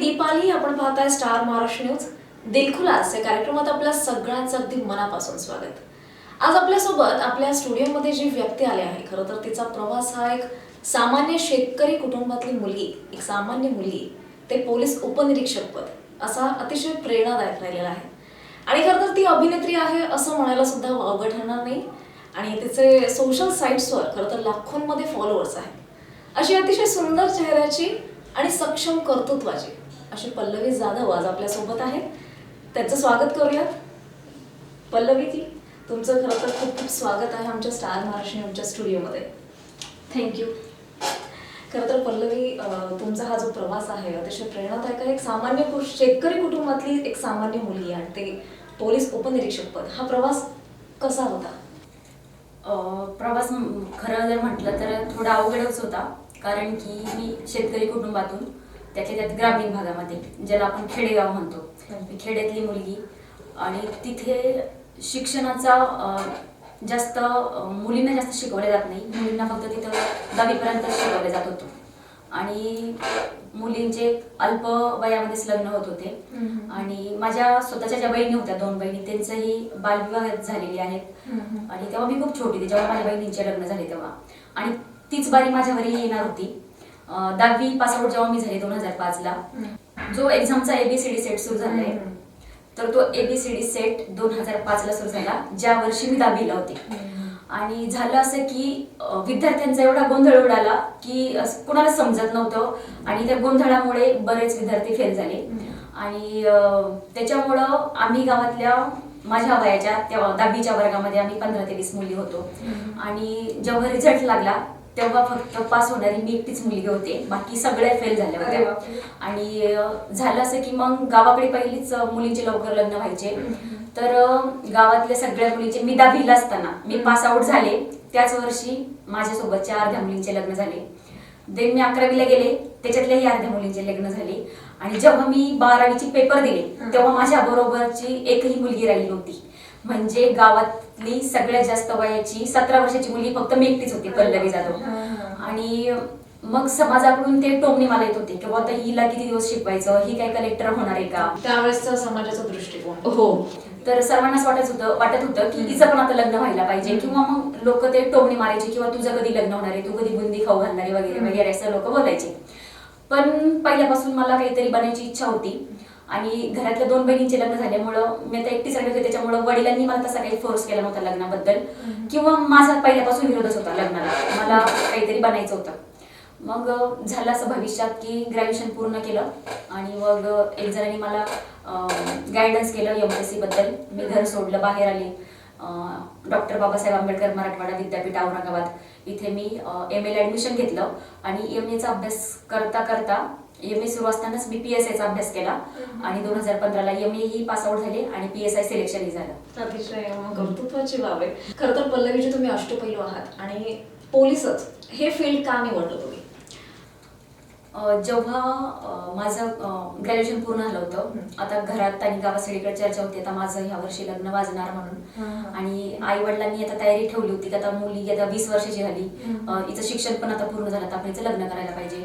दीपाली, आपण पाहताय star Maharashtra news. दिलखुलास या कार्यक्रमात आपल्या सगळ्यांचं अगदी मनापासून स्वागत. आज आपल्यासोबत आपल्या स्टुडिओमध्ये जी व्यक्ती आली आहे, खरं तर तिचा प्रवास हा एक सामान्य शेतकरी कुटुंबातली मुलगी, एक सामान्य मुलगी ते पोलीस उपनिरीक्षक पद असा अतिशय प्रेरणादायक राहिलेला आहे. आणि खरं तर ती अभिनेत्री आहे असं म्हणायला सुद्धा अवघड ठरणार नाही. आणि तिचे सोशल साईट्सवर खरं तर लाखोंमध्ये फॉलोअर्स आहेत. अशी अतिशय सुंदर चेहऱ्याची आणि सक्षम कर्तृत्वाची अशी पल्लवी जाधव आज आपल्यासोबत आहे. त्यांचं स्वागत करूयात. पल्लवीजी, तुमचं खरं तर खूप खूप स्वागत आहे आमच्या स्टार महाराष्ट्र न्यूजच्या स्टुडिओमध्ये. थँक्यू. खरं तर पल्लवी, तुमचा हा जो प्रवास आहे अतिशय प्रेरणादायक आहे. एक सामान्य शेतकरी कुटुंबातली एक सामान्य मुलगी आणि ते पोलीस उपनिरीक्षक पद, हा प्रवास कसा होता? प्रवास खरं जर म्हटलं तर थोडा अवघडच होता, कारण की मी शेतकरी कुटुंबातून त्यातल्या त्यात ग्रामीण भागामध्ये, ज्याला आपण खेडेगाव म्हणतो, खेड्यातली मुलगी. आणि तिथे शिक्षणाचा जास्त मुलींना जास्त शिकवले जात नाही. मुलींना फक्त तिथं 10वीपर्यंत शिकवले जात होतं. आणि मुलींचे अल्प वयामध्येच लग्न होत होते. आणि माझ्या स्वतःच्या ज्या बहिणी होत्या, 2 बहिणी, त्यांचंही बालविवाह झालेली आहेत. आणि तेव्हा मी खूप छोटी होती जेव्हा माझ्या बहिणींचे लग्न झाले तेव्हा. आणि तीच बारी माझ्यावरही येणार होती. 10वी पास आउट जेव्हा मी झाले 2005ला, जो एक्झामचा ABCD सेट सुरू झालाय, तर तो ABCD सेट 2005ला सुरू झाला, ज्या वर्षी मी 10वीला होते. आणि झालं असं की विद्यार्थ्यांचा एवढा गोंधळ उडाला की कोणाला समजत नव्हतं. आणि त्या गोंधळामुळे बरेच विद्यार्थी फेल झाले. आणि त्याच्यामुळं आम्ही गावातल्या माझ्या वयाच्या तेव्हा 10वीच्या वर्गामध्ये आम्ही 15 ते 20 मुली होतो. आणि जेव्हा रिझल्ट लागला तेव्हा फक्त पास होणारी मी एकटीच मुलगी होते, बाकी सगळे फेल झाले होते. आणि झालं असं की मग गावाकडे पहिलीच मुलींचे लवकर लग्न व्हायचे. तर गावातल्या सगळ्या मुलींचे, मी 10वीला असताना मी पास आउट झाले, त्याच वर्षी माझ्यासोबतच्या अर्ध्या मुलींचे लग्न झाले. देन मी 11वीला गेले, त्याच्यातल्याही अर्ध्या मुलींचे लग्न झाले. आणि जेव्हा मी 12वीचे पेपर दिले तेव्हा माझ्या बरोबरची एकही मुलगी राहिली नव्हती. म्हणजे गावातली सगळ्यात जास्त वयाची 17 वर्षाची मुलगी फक्त मी एकटीच होती, पल्लवी जाधव. आणि मग समाजाकडून ते टोमणे मला येत होते की आता हिला किती दिवस शिकवायचं, ही काय कलेक्टर होणार आहे का? त्यावेळेसचा समाजाचा दृष्टिकोन. हो. तर सर्वांनाच वाटत होतं की हिचं पण आता लग्न व्हायला पाहिजे. किंवा मग लोक ते टोमणे मारायचे किंवा तुझं कधी लग्न होणार आहे, तू कधी बुंदी खाऊ घालणारे वगैरे वगैरे असं लोक बोलायचे. पण पहिल्यापासून मला काहीतरी बनायची इच्छा होती. आणि घरातल्या 2 बहिणींचे लग्न झाल्यामुळं मी आता एकटीच राहिली होते, त्याच्यामुळं वडिलांनी मला तसा काही फोर्स केला नव्हता लग्नाबद्दल. किंवा माझा पहिल्यापासून विरोधच होता लग्नाला, मला काहीतरी बनायचं होतं. मग झालं असं भविष्यात की ग्रॅज्युएशन पूर्ण केलं. आणि मग एक जणांनी मला गायडन्स केलं MPSC बद्दल. मी घर सोडलं, बाहेर आले. डॉक्टर बाबासाहेब आंबेडकर मराठवाडा विद्यापीठ औरंगाबाद इथे मी MA ला ऍडमिशन घेतलं. आणि MA चा अभ्यास करता करता MA सुरू असतानाच मी PSI चा अभ्यास केला. आणि 2015ला MA ही पास आउट झाले आणि PSI सिलेक्शनही झालं. अतिशय कर्तृत्वाची बाब आहे. खरं तर पल्लवीजी, तुम्ही अष्टपैलू आहात आणि पोलीसच हे फील्ड का निवडलं तुम्ही? जेव्हा माझं ग्रॅज्युएशन पूर्ण झालं होतं, आता घरात आणि गावात सगळीकडे चर्चा होती आता माझं ह्या वर्षी लग्न वाजणार म्हणून. आणि आई वडिलांनी आता तयारी ठेवली होती की आता मुलगी आता 20 वर्षाची झाली, हिचं शिक्षण पण आता पूर्ण झालं, आता आपण हिचं लग्न करायला पाहिजे.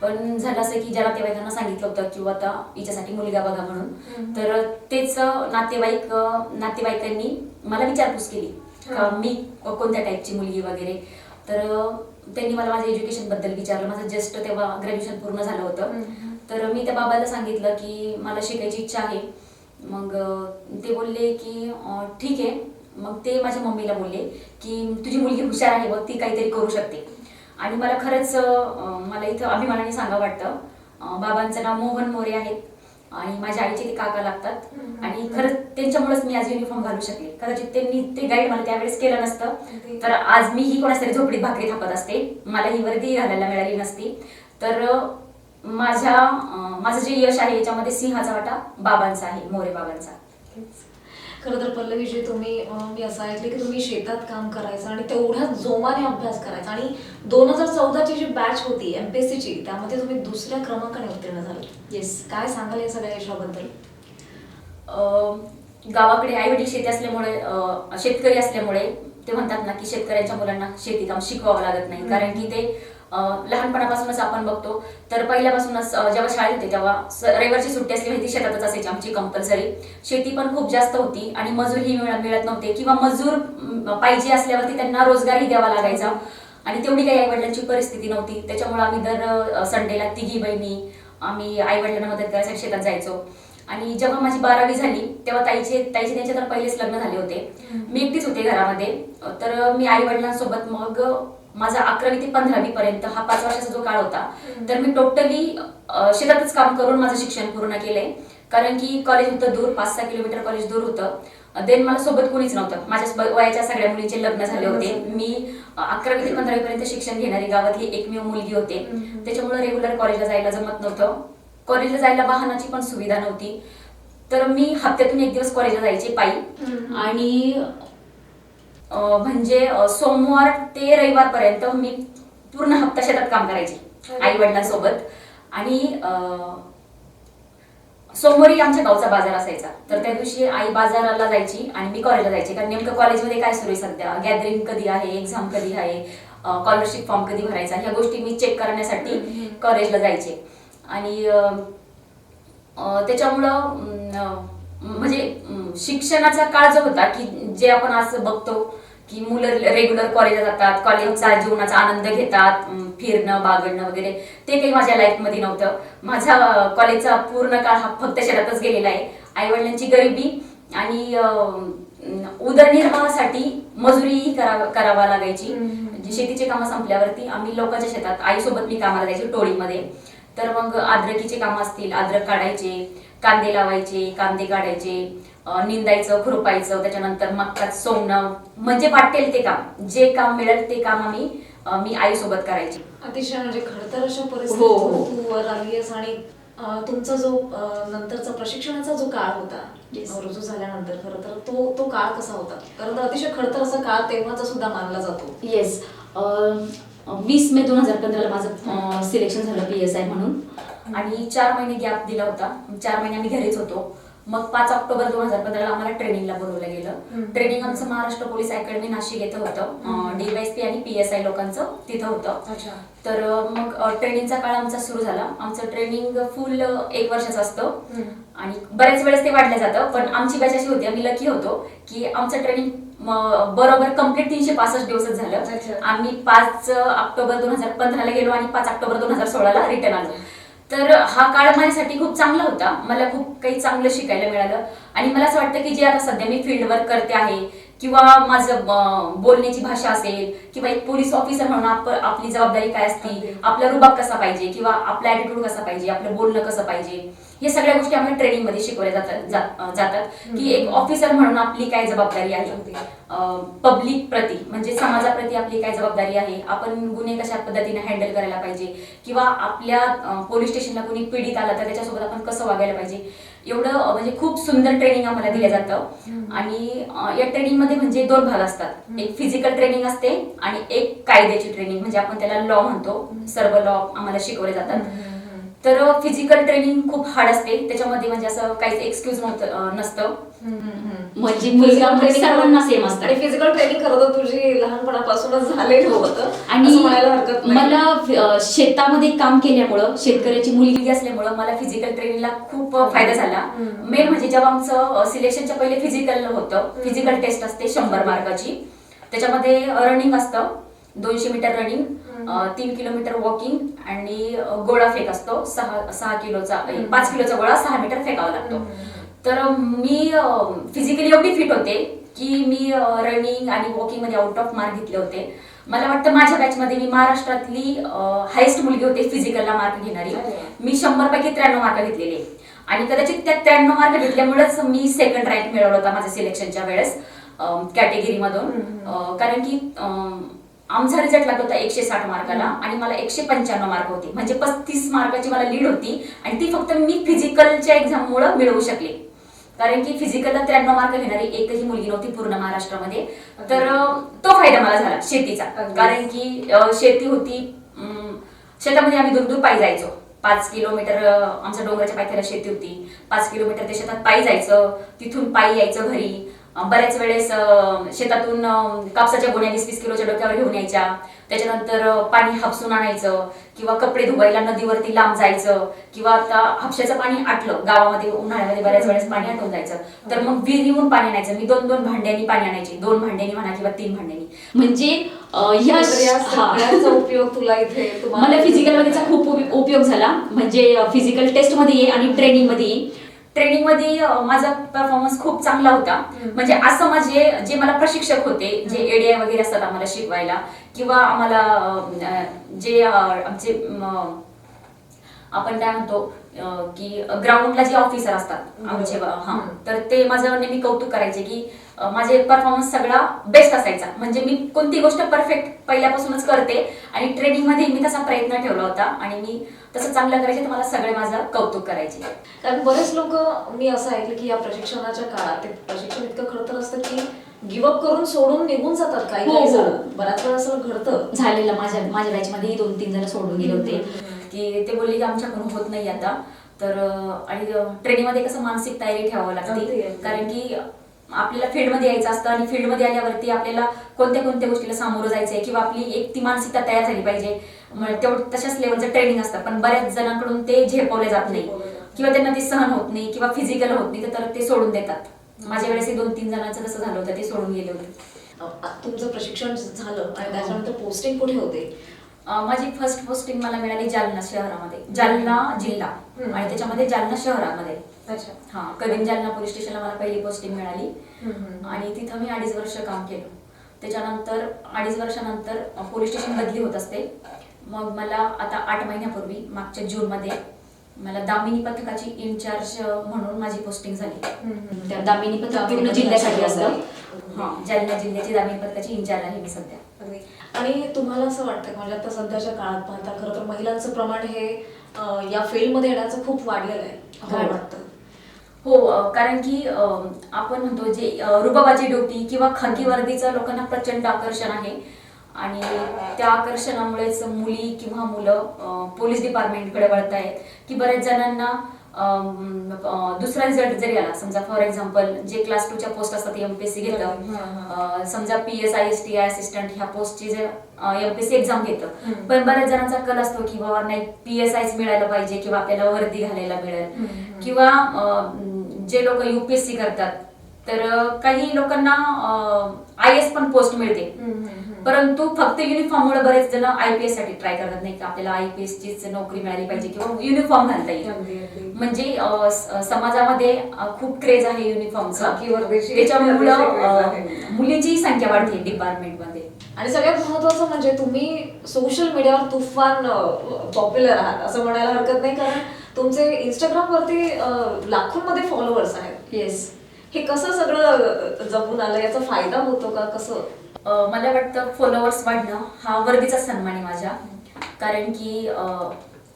पण झालं असं की ज्या नातेवाईकांना सांगितलं होतं किंवा आता हिच्यासाठी मुलगा बघा म्हणून, तर तेच नातेवाईकांनी मला विचारपूस केली मी कोणत्या टाईपची मुलगी वगैरे. तर त्यांनी मला माझ्या एज्युकेशन बद्दल विचारलं. माझं जस्ट तेव्हा ग्रॅज्युएशन पूर्ण झालं होतं. तर मी त्या बाबाला सांगितलं की मला शिकायची इच्छा आहे. मग ते बोलले की ठीक आहे. मग ते माझ्या मम्मीला बोलले की तुझी मुलगी हुशार आहे बघ, ती काहीतरी करू शकते. आणि मला खरंच मला इथं अभिमानाने सांगा वाटतं, बाबांचं नाव मोहन मोरे आहेत आणि माझ्या आईचे ते काका लागतात. आणि खरंच त्यांच्यामुळेच मी आज युनिफॉर्म घालू शकले. कदाचित त्यांनी ते गाईड मला त्यावेळेस केलं नसतं तर आज मी ही कोणातरी झोपडीत भाकरी थापत असते, मला ही वर्दी घालायला मिळाली नसती. तर माझं जे यश आहे याच्यामध्ये सिंहाचा वाटा बाबांचा आहे, मोरे बाबांचा. खरं तर पल्लवीजी, मी असं ऐकलं की तुम्ही शेतात काम करायचं आणि तेवढ्या जोमाने अभ्यास करायचा. आणि 2014ची जी बॅच होती MPSCची, त्यामध्ये तुम्ही 2ऱ्या क्रमांकाने उत्तीर्ण झाले. येस. काय सांगाल या सगळ्या यशाबद्दल? गावाकडे आई वडील शेती असल्यामुळे, शेतकरी असल्यामुळे ते म्हणतात ना की शेतकऱ्यांच्या मुलांना शेतीकाम शिकवावं लागत नाही, कारण की ते लहानपणापासूनच आपण बघतो तर पहिल्यापासूनच जेव्हा शाळेत होते तेव्हा रविवारची सुट्टी असली माहिती शेतातच असायची आमची कंपल्सरी. शेती पण खूप जास्त होती आणि मजूरही मिळत नव्हते किंवा मजूर पाहिजे असल्यावरती त्यांना रोजगारही द्यावा लागायचा आणि तेवढी काही आईवडिलांची परिस्थिती नव्हती. त्याच्यामुळे आम्ही दर संडेला तिघी बहिणी आम्ही आईवडिलांना मदत करायसाठी शेतात जायचो. आणि जेव्हा माझी 12वी झाली तेव्हा ताईचे त्यांचे तर पहिलेच लग्न झाले होते. मी एकटीच होते घरामध्ये. तर मी आई वडिलांसोबत मग माझा 11वी ते 15वी पर्यंत हा 5 वर्षाचा जो काळ होता तर मी टोटली शेतातच काम करून माझं शिक्षण पूर्ण केलंय. कारण की कॉलेज होतं दूर, 5-6 किलोमीटर कॉलेज दूर होतं. देन मला सोबत कोणीच नव्हतं. माझ्या वयाच्या सगळ्या मुलींचे लग्न झाले होते. मी 11वी ते 15वी पर्यंत शिक्षण घेणारी गावातली एकमेव मुलगी होते. त्याच्यामुळे रेग्युलर कॉलेजला जायला जमत नव्हतं. कॉलेजला जायला वाहनाची पण सुविधा नव्हती. तर मी हप्त्यातून एक दिवस कॉलेजला जायचे पायी. आणि म्हणजे सोमवार ते रविवार पर्यंत मी पूर्ण हप्ता शेतात काम करायचे आई वडिलांसोबत. आणि सोमवारी आमच्या गावचा बाजार असायचा तर त्या दिवशी आई बाजाराला जायची आणि मी कॉलेजला जायचे. कारण नेमकं कॉलेजमध्ये काय सुरू आहे सध्या, गॅदरिंग कधी आहे, एक्झाम कधी आहे, स्कॉलरशिप फॉर्म कधी भरायचा, ह्या गोष्टी मी चेक करण्यासाठी कॉलेजला जायचे. आणि त्याच्यामुळं म्हणजे शिक्षणाचा काळ जो होता की जे आपण असं बघतो की मुलं रेग्युलर कॉलेजला जातात, कॉलेजचा जीवनाचा आनंद घेतात, फिरणं बागडणं वगैरे, ते काही माझ्या लाईफमध्ये नव्हतं. माझा कॉलेजचा पूर्ण काळ हा फक्त शेतातच गेलेला आहे. आई वडिलांची गरिबी आणि उदरनिर्वाहासाठी मजुरीही करावा लागायची. शेतीचे कामं संपल्यावरती आम्ही लोकांच्या शेतात आईसोबत मी कामाला जायचे टोळीमध्ये. तर मग अद्रकीचे काम असतील, अद्रक काढायचे, कांदे लावायचे, कांदे काढायचे, निंदायचं, खुरपायचं, त्याच्यानंतर मक्कात सोंगणं, म्हणजे वाटेल ते काम, जे काम मिळेल ते काम मी आईसोबत करायचे. अतिशय म्हणजे खडतर अशा परिस्थितीतून तू वर आलीयस. आणि तुमचा जो नंतरचा प्रशिक्षणाचा जो काळ होता रुजू झाल्यानंतर खरं तर तो काळ कसा होता? कारण अतिशय खडतर असा काळ तेव्हाचा सुद्धा मानला जातो. येस. 20 मे 2015ला माझं सिलेक्शन झालं PSI म्हणून. आणि 4 महिने गॅप दिला होता. 4 महिने आम्ही घरीच होतो. मग 5 ऑक्टोबर 2015ला आम्हाला ट्रेनिंगला बोलवलं गेलं. ट्रेनिंग आमचं महाराष्ट्र पोलीस अकॅडमी नाशिक येथे होतं. DYSP आणि PSI लोकांचं तिथं होतं. तर मग ट्रेनिंगचा काळ आमचा सुरू झाला. आमचं ट्रेनिंग फुल 1 वर्षाचं असतं आणि बऱ्याच वेळेस ते वाढलं जातं. पण आमची बॅच अशी होती, आम्ही लकी होतो की आमचं ट्रेनिंग बरोबर कम्प्लीट 365 दिवसच झालं. आम्ही 5 ऑक्टोबर 2015ला गेलो आणि 5 ऑक्टोबर 2016ला रिटर्न आलो. तर हा काळ माझ्यासाठी खूप चांगला होता. मला खूप काही चांगलं शिकायला मिळालं. आणि मला असं वाटतं की जे आता सध्या मी फील्ड वर्क करते आहे किंवा माझं बोलण्याची भाषा असेल किंवा एक पोलीस ऑफिसर म्हणून आपली जबाबदारी काय असते, आपला रुबाब कसा पाहिजे किंवा आपला ऍटिट्यूड कसा पाहिजे, आपलं बोलणं कसं पाहिजे, हे सगळ्या गोष्टी आम्हाला ट्रेनिंग मध्ये शिकवल्या जातात की एक ऑफिसर म्हणून आपली काय जबाबदारी आहे, पब्लिक प्रती म्हणजे समाजाप्रती आपली काय जबाबदारी आहे, आपण गुन्हे कशा पद्धतीने हँडल करायला पाहिजे किंवा आपल्या पोलीस स्टेशनला कोणी पीडित आला तर त्याच्यासोबत आपण कसं वागायला पाहिजे, एवढं म्हणजे खूप सुंदर ट्रेनिंग आम्हाला दिलं जातं. आणि या ट्रेनिंग मध्ये म्हणजे 2 भाग असतात. एक फिजिकल ट्रेनिंग असते आणि एक कायद्याची ट्रेनिंग म्हणजे आपण त्याला लॉ म्हणतो. सर्व लॉ आम्हाला शिकवले जातात. तर फिजिकल ट्रेनिंग खूप हार्ड असते. त्याच्यामध्ये म्हणजे असं काहीच एक्सक्यूज नसतं. म्हणजे मुलगा मुलगी सर्वांना सेम असतं. आणि फिजिकल ट्रेनिंग करत तुझी लहानपणापासूनच झालेलं होतं आणि म्हणायला हरकत नाही. मला शेतामध्ये काम केल्यामुळं, शेतकऱ्याची मुलगी असल्यामुळं मला फिजिकल ट्रेनिंगला खूप फायदा झाला. मेन म्हणजे जेव्हा आमचं सिलेक्शनच्या पहिले फिजिकल होतं, फिजिकल टेस्ट असते 100 मार्काची. त्याच्यामध्ये रनिंग असतं, 200 मीटर रनिंग, 3 किलोमीटर वॉकिंग आणि गोळा फेक असतो. 6 किलोचा 5 किलोचा गोळा 6 मीटर फेकावा लागतो. तर मी फिजिकली एवढी फिट होते की मी रनिंग आणि वॉकिंग मध्ये आउट ऑफ मार्क घेतले होते. मला वाटतं माझ्या बॅच मध्ये मी महाराष्ट्रातली हायेस्ट मुलगी होते फिजिकलला मार्क घेणारी. मी 100 पैकी 93 मार्क घेतलेले आणि कदाचित त्या 93 मार्क घेतल्यामुळेच मी सेकंड रँक मिळवला होता माझ्या सिलेक्शनच्या वेळेस कॅटेगरी मधून. कारण की आमचा रिझल्ट लागला होता 160 मार्काला आणि मला 195 मार्क होते. म्हणजे 35 मार्काची मला लीड होती आणि ती फक्त मी फिजिकलच्या एक्झाम मुळे मिळवू शकले. कारण की फिजिकलला 93 मार्क घेणारी एकही मुलगी नव्हती पूर्ण महाराष्ट्रामध्ये. तर तो फायदा मला झाला शेतीचा. कारण की शेती होती, शेतामध्ये आम्ही दूर दूर पायी जायचो. 5 किलोमीटर आमच्या डोंगराच्या पायथ्याला शेती होती. 5 किलोमीटर त्या शेतात पायी जायचं, तिथून पायी यायचं घरी. बऱ्याच वेळेस शेतातून कापसाच्या गोण्या 20-20 किलोच्या डोक्यावर घेऊन यायच्या. त्याच्यानंतर पाणी हापसून आणायचं किंवा कपडे धुवायला नदीवरती लांब जायचं किंवा आता हापशाचं पाणी आटलं गावामध्ये उन्हाळ्यामध्ये बऱ्याच वेळेस पाणी आटून जायचं तर मग विहिरीहून पाणी आणायचं. मी 2-2 भांड्यांनी पाणी आणायची, 2 भांड्यांनी म्हणा किंवा 3 भांड्यांनी. म्हणजे ह्या तर या सगळ्यांचा उपयोग तुला इथे मला फिजिकल मध्येचा खूप उपयोग झाला. म्हणजे फिजिकल टेस्ट मध्ये ये आणि ट्रेनिंग मध्ये ये. ट्रेनिंग मध्ये माझा परफॉर्मन्स खूप चांगला होता. म्हणजे असं माझे जे मला प्रशिक्षक होते, जे एडीआय वगैरे असतात आम्हाला शिकवायला किंवा आम्हाला जे आमचे आपण काय म्हणतो की ग्राउंडला जे ऑफिसर असतात आमचे, हा, तर ते माझं नेहमी कौतुक करायचे की माझे परफॉर्मन्स सगळा बेस्ट असायचा. म्हणजे मी कोणती गोष्ट परफेक्ट पहिल्यापासूनच करते आणि ट्रेनिंग मध्ये मी तसा प्रयत्न ठेवला होता आणि मी तसं चांगलं करायचे तर मला सगळे माझं कौतुक करायचे. कारण बरेच लोक मी असं ऐकलं की या प्रशिक्षणाच्या काळात ते प्रशिक्षण इतकं खडतर असतं की गिव्हअप करून सोडून निघून जातात. काही हो, हो. बऱ्याच वेळा असं घडतं. झालेलं माझ्या बॅच मध्ये 2-3 जण सोडून गेले होते. की ते बोलले की आमच्याकडून होत नाही आता. तर आणि ट्रेनिंग मध्ये कसं मानसिक तयारी ठेवावं लागते. कारण की आपल्याला फील्डमध्ये यायचं असतं आणि फील्डमध्ये आल्यावरती आपल्याला कोणत्या कोणत्या गोष्टीला सामोरं जायचंय किंवा आपली एक ती मानसिकता तयार झाली पाहिजे. तेवढं तशाच लेवलचं ट्रेनिंग असतं पण बऱ्याच जणांकडून ते झेपवले जात नाही किंवा त्यांना ते सहन होत नाही किंवा फिजिकल होत नाही तर ते सोडून देतात. माझ्या वेळेस 2-3 जणांचं तसं झालं होतं, ते सोडून गेले होते. तुमचं प्रशिक्षण झालं आणि त्याच्यानंतर पोस्टिंग कुठे होते? माझी फर्स्ट पोस्टिंग मला मिळाली जालना शहरामध्ये, जालना जिल्हा आणि त्याच्यामध्ये जालना शहरामध्ये. अच्छा. हा, कदीम जालना पोलीस स्टेशनला मला पहिली पोस्टिंग मिळाली आणि तिथं मी 2.5 वर्ष काम केलं. त्याच्यानंतर 2.5 वर्षानंतर पोलीस स्टेशन बदली होत असते. मग मला आता 8 महिन्यापूर्वी मागच्या जूनमध्ये मला दामिनी पथकाची इन्चार्ज म्हणून माझी पोस्टिंग झाली. त्या दामिनी पथक पूर्ण जिल्ह्यासाठी असतं. हा, जालना जिल्ह्याची दामिनी पथकाची इन्चार्ज आहे मी सध्या. आणि तुम्हाला असं वाटतं की म्हणजे आता सध्याच्या काळात पाहता खरं तर महिलांचं प्रमाण हे या फील्डमध्ये येण्याचं खूप वाढलेलं आहे. काय वाटतं? हो, कारण की आपण म्हणतो जे रुबाबाची ड्युटी किंवा खाकी वर्दीचं लोकांना प्रचंड आकर्षण आहे आणि त्या आकर्षणामुळेच मुली किंवा मुलं पोलीस डिपार्टमेंटकडे वळत आहेत. की बऱ्याच जणांना दुसरा रिझल्ट जरी आला, समजा फॉर एक्झाम्पल जे क्लास 2च्या पोस्ट असतात एमपीएससी घेतं, समजा PSI STI असिस्टंट ह्या पोस्टची जे एमपीएससी एक्झाम घेतं, पण बऱ्याच जणांचा कल असतो की बाबा नाही PSIच मिळायला पाहिजे किंवा आपल्याला वर्दी घालायला मिळेल किंवा जे लोक UPSC करतात तर काही लोकांना IAS पण पोस्ट मिळते. परंतु फक्त युनिफॉर्ममुळे बरेच जण IPS साठी ट्राय करत नाही की आपल्याला IPS चीच नोकरी मिळाली पाहिजे किंवा युनिफॉर्म घालता येईल. म्हणजे समाजामध्ये खूप क्रेज आहे युनिफॉर्मचा, त्याच्यामुळे मुलींची संख्या वाढते डिपार्टमेंटमध्ये. आणि सगळ्यात महत्वाचं म्हणजे तुम्ही सोशल मीडियावर तुफान पॉप्युलर आहात असं म्हणायला हरकत नाही. कारण तुमचे इंस्टाग्राम वरती लाखोंमध्ये फॉलोअर्स आहेत. येस. हे कसं सगळं जमून आलं? याचा फायदा होतो का? कसं? मला वाटतं फॉलोअर्स वाढणं हा वर्दीचा सन्मान आहे माझ्या. कारण की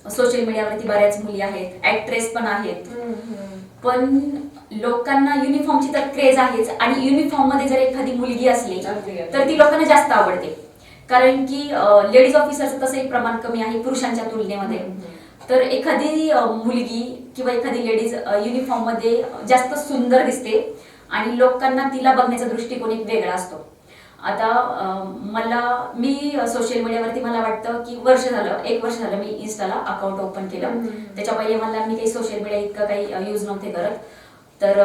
सोशल मीडियावरती बऱ्याच मुली आहेत, ऍक्ट्रेस पण आहेत, पण लोकांना युनिफॉर्मची तर क्रेज आहेच आणि युनिफॉर्म मध्ये जर एखादी मुलगी असली तर ती लोकांना जास्त आवडते. कारण की लेडीज ऑफिसरचं तसंही प्रमाण कमी आहे पुरुषांच्या तुलनेमध्ये. तर एखादी मुलगी किंवा एखादी लेडीज युनिफॉर्म मध्ये जास्त सुंदर दिसते आणि लोकांना तिला बघण्याचा दृष्टिकोन एक वेगळा असतो. आता मी सोशल मीडियावरती मला वाटतं की 1 वर्ष झालं मी इन्स्टाला अकाउंट ओपन केलं. त्याच्या पहिले मी काही सोशल मीडिया इतकं काही यूज नव्हते करत. तर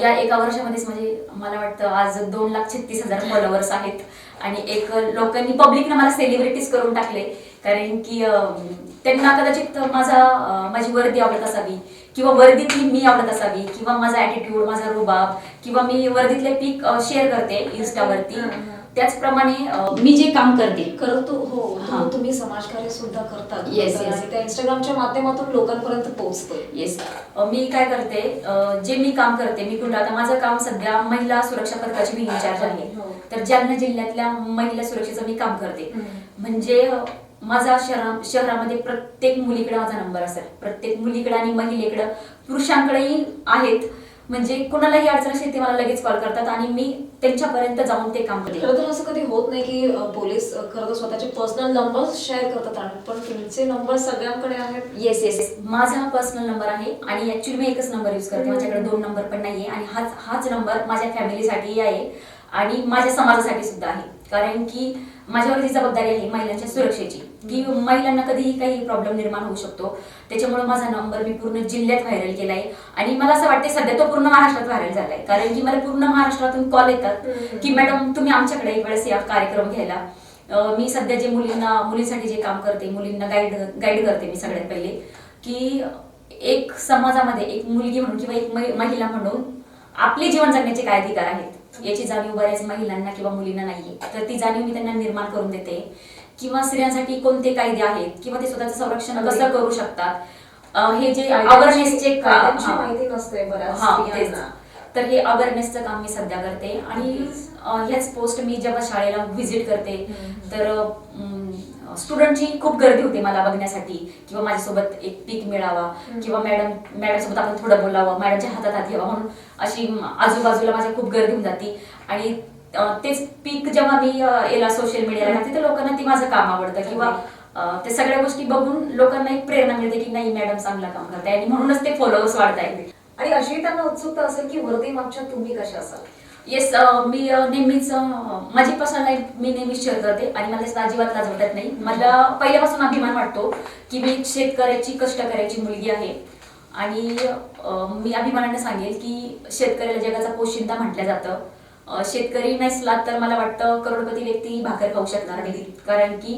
या 1 वर्षामध्येच म्हणजे मला वाटतं आज 2,36,000 फॉलोअर्स आहेत आणि लोकांनी पब्लिकने मला सेलिब्रिटीज करून टाकले. कारण की त्यांना कदाचित माझी वर्दी आवडत असावी किंवा वर्दीतली मी आवडत असावी किंवा माझा ऍटिट्यूड, माझा रुबाब किंवा मी वर्दीतले पिक शेअर करते इन्स्टावरती. त्याचप्रमाणे मी जे काम करते तुम्ही समाजकार्य सुद्धा करतात. Yes. आणि त्या इंस्टाग्रामच्या माध्यमातून लोकांपर्यंत पोहोचतं. येस. मी काय करते, जे मी काम करते, मी कुठं आता माझं काम सध्या महिला सुरक्षा पथकाची मी इन्चार्ज आहे. तर जालना जिल्ह्यातल्या महिला सुरक्षेचं मी काम करते. म्हणजे माझा शहरामध्ये प्रत्येक मुलीकडे माझा नंबर असेल, प्रत्येक मुलीकडे आणि महिलेकडे, पुरुषांकडेही आहेत. म्हणजे कुणालाही अडचण असेल ते मला लगेच कॉल करतात आणि मी त्यांच्यापर्यंत जाऊन ते काम करते. खरं तर असं कधी होत नाही की पोलीस खरं तर स्वतःचे पर्सनल नंबर शेअर करतात आणि पण तुमचे नंबर सगळ्यांकडे आहेत. येस येस, माझा पर्सनल नंबर आहे आणि ऍक्च्युली मी एकच नंबर यूज करते, माझ्याकडे 2 नंबर पण नाहीये आणि हाच नंबर माझ्या फॅमिलीसाठी आहे आणि माझ्या समाजासाठी सुद्धा आहे. कारण की माझ्यावरती जबाबदारी आहे महिलांच्या सुरक्षेची, की महिलांना कधीही काही प्रॉब्लेम निर्माण होऊ शकतो. त्याच्यामुळे माझा नंबर मी पूर्ण जिल्ह्यात व्हायरल केलाय आणि मला असं वाटते सध्या तो पूर्ण महाराष्ट्रात व्हायरल झालाय. कारण की मला पूर्ण महाराष्ट्रातून कॉल येतात की मॅडम तुम्ही आमच्याकडे एक वेळेस या कार्यक्रम घ्यायला. मी सध्या जे मुलींसाठी जे काम करते, मुलींना गाईड करते मी सगळ्यात पहिले, की एक समाजामध्ये एक मुलगी म्हणून किंवा एक महिला म्हणून आपले जीवन जगण्याचे काय अधिकार आहेत याची जाणीव बऱ्याच महिलांना किंवा मुलींना नाहीये. तर ती जाणीव मी त्यांना निर्माण करून देते. किंवा स्त्रियांसाठी कोणते कायदे आहेत किंवा ते स्वतःचं संरक्षण कसं करू शकतात, हे जे अवेअरनेसचे माहिती नसते बऱ्याच स्त्रियांना. तर हे अवेअरनेसचं काम मी सध्या करते. आणि ह्याच पोस्ट मी जेव्हा शाळेला व्हिजिट करते तर स्टुडंटची खूप गर्दी होते मला बघण्यासाठी किंवा माझ्यासोबत एक पीक मिळावा किंवा मॅडम सोबत आपण थोडं बोलावं, मॅडमच्या हातात हात घ्यावा म्हणून अशी आजूबाजूला माझ्या खूप गर्दी होऊन जाते. आणि तेच पीक जेव्हा मी याला सोशल मीडियाला टाकते तर लोकांना ती माझं काम आवडतं किंवा ते सगळ्या गोष्टी बघून लोकांना एक प्रेरणा मिळते की नाही मॅडम चांगलं काम करताय आणि म्हणूनच ते फॉलोअर्स वाढतायत. आणि अशी त्यांना उत्सुकता असेल की वरती मागच्या तुम्ही कशा असाल. येस, मी नेहमीच माझी पर्सनल लाईफ मी नेहमीच शेअर करते आणि मला त्याचा अजिबात लाज वाटत नाही. मला पहिल्यापासून अभिमान वाटतो की मी एक शेतकऱ्याची कष्ट करायची मुलगी आहे आणि मी अभिमानाने सांगेल की शेतकऱ्याला जगाचा पोशिंदा म्हटलं जातं. शेतकरी नसला तर मला वाटतं करोडपती व्यक्ती भाकर खाऊ शकणार नाही. कारण की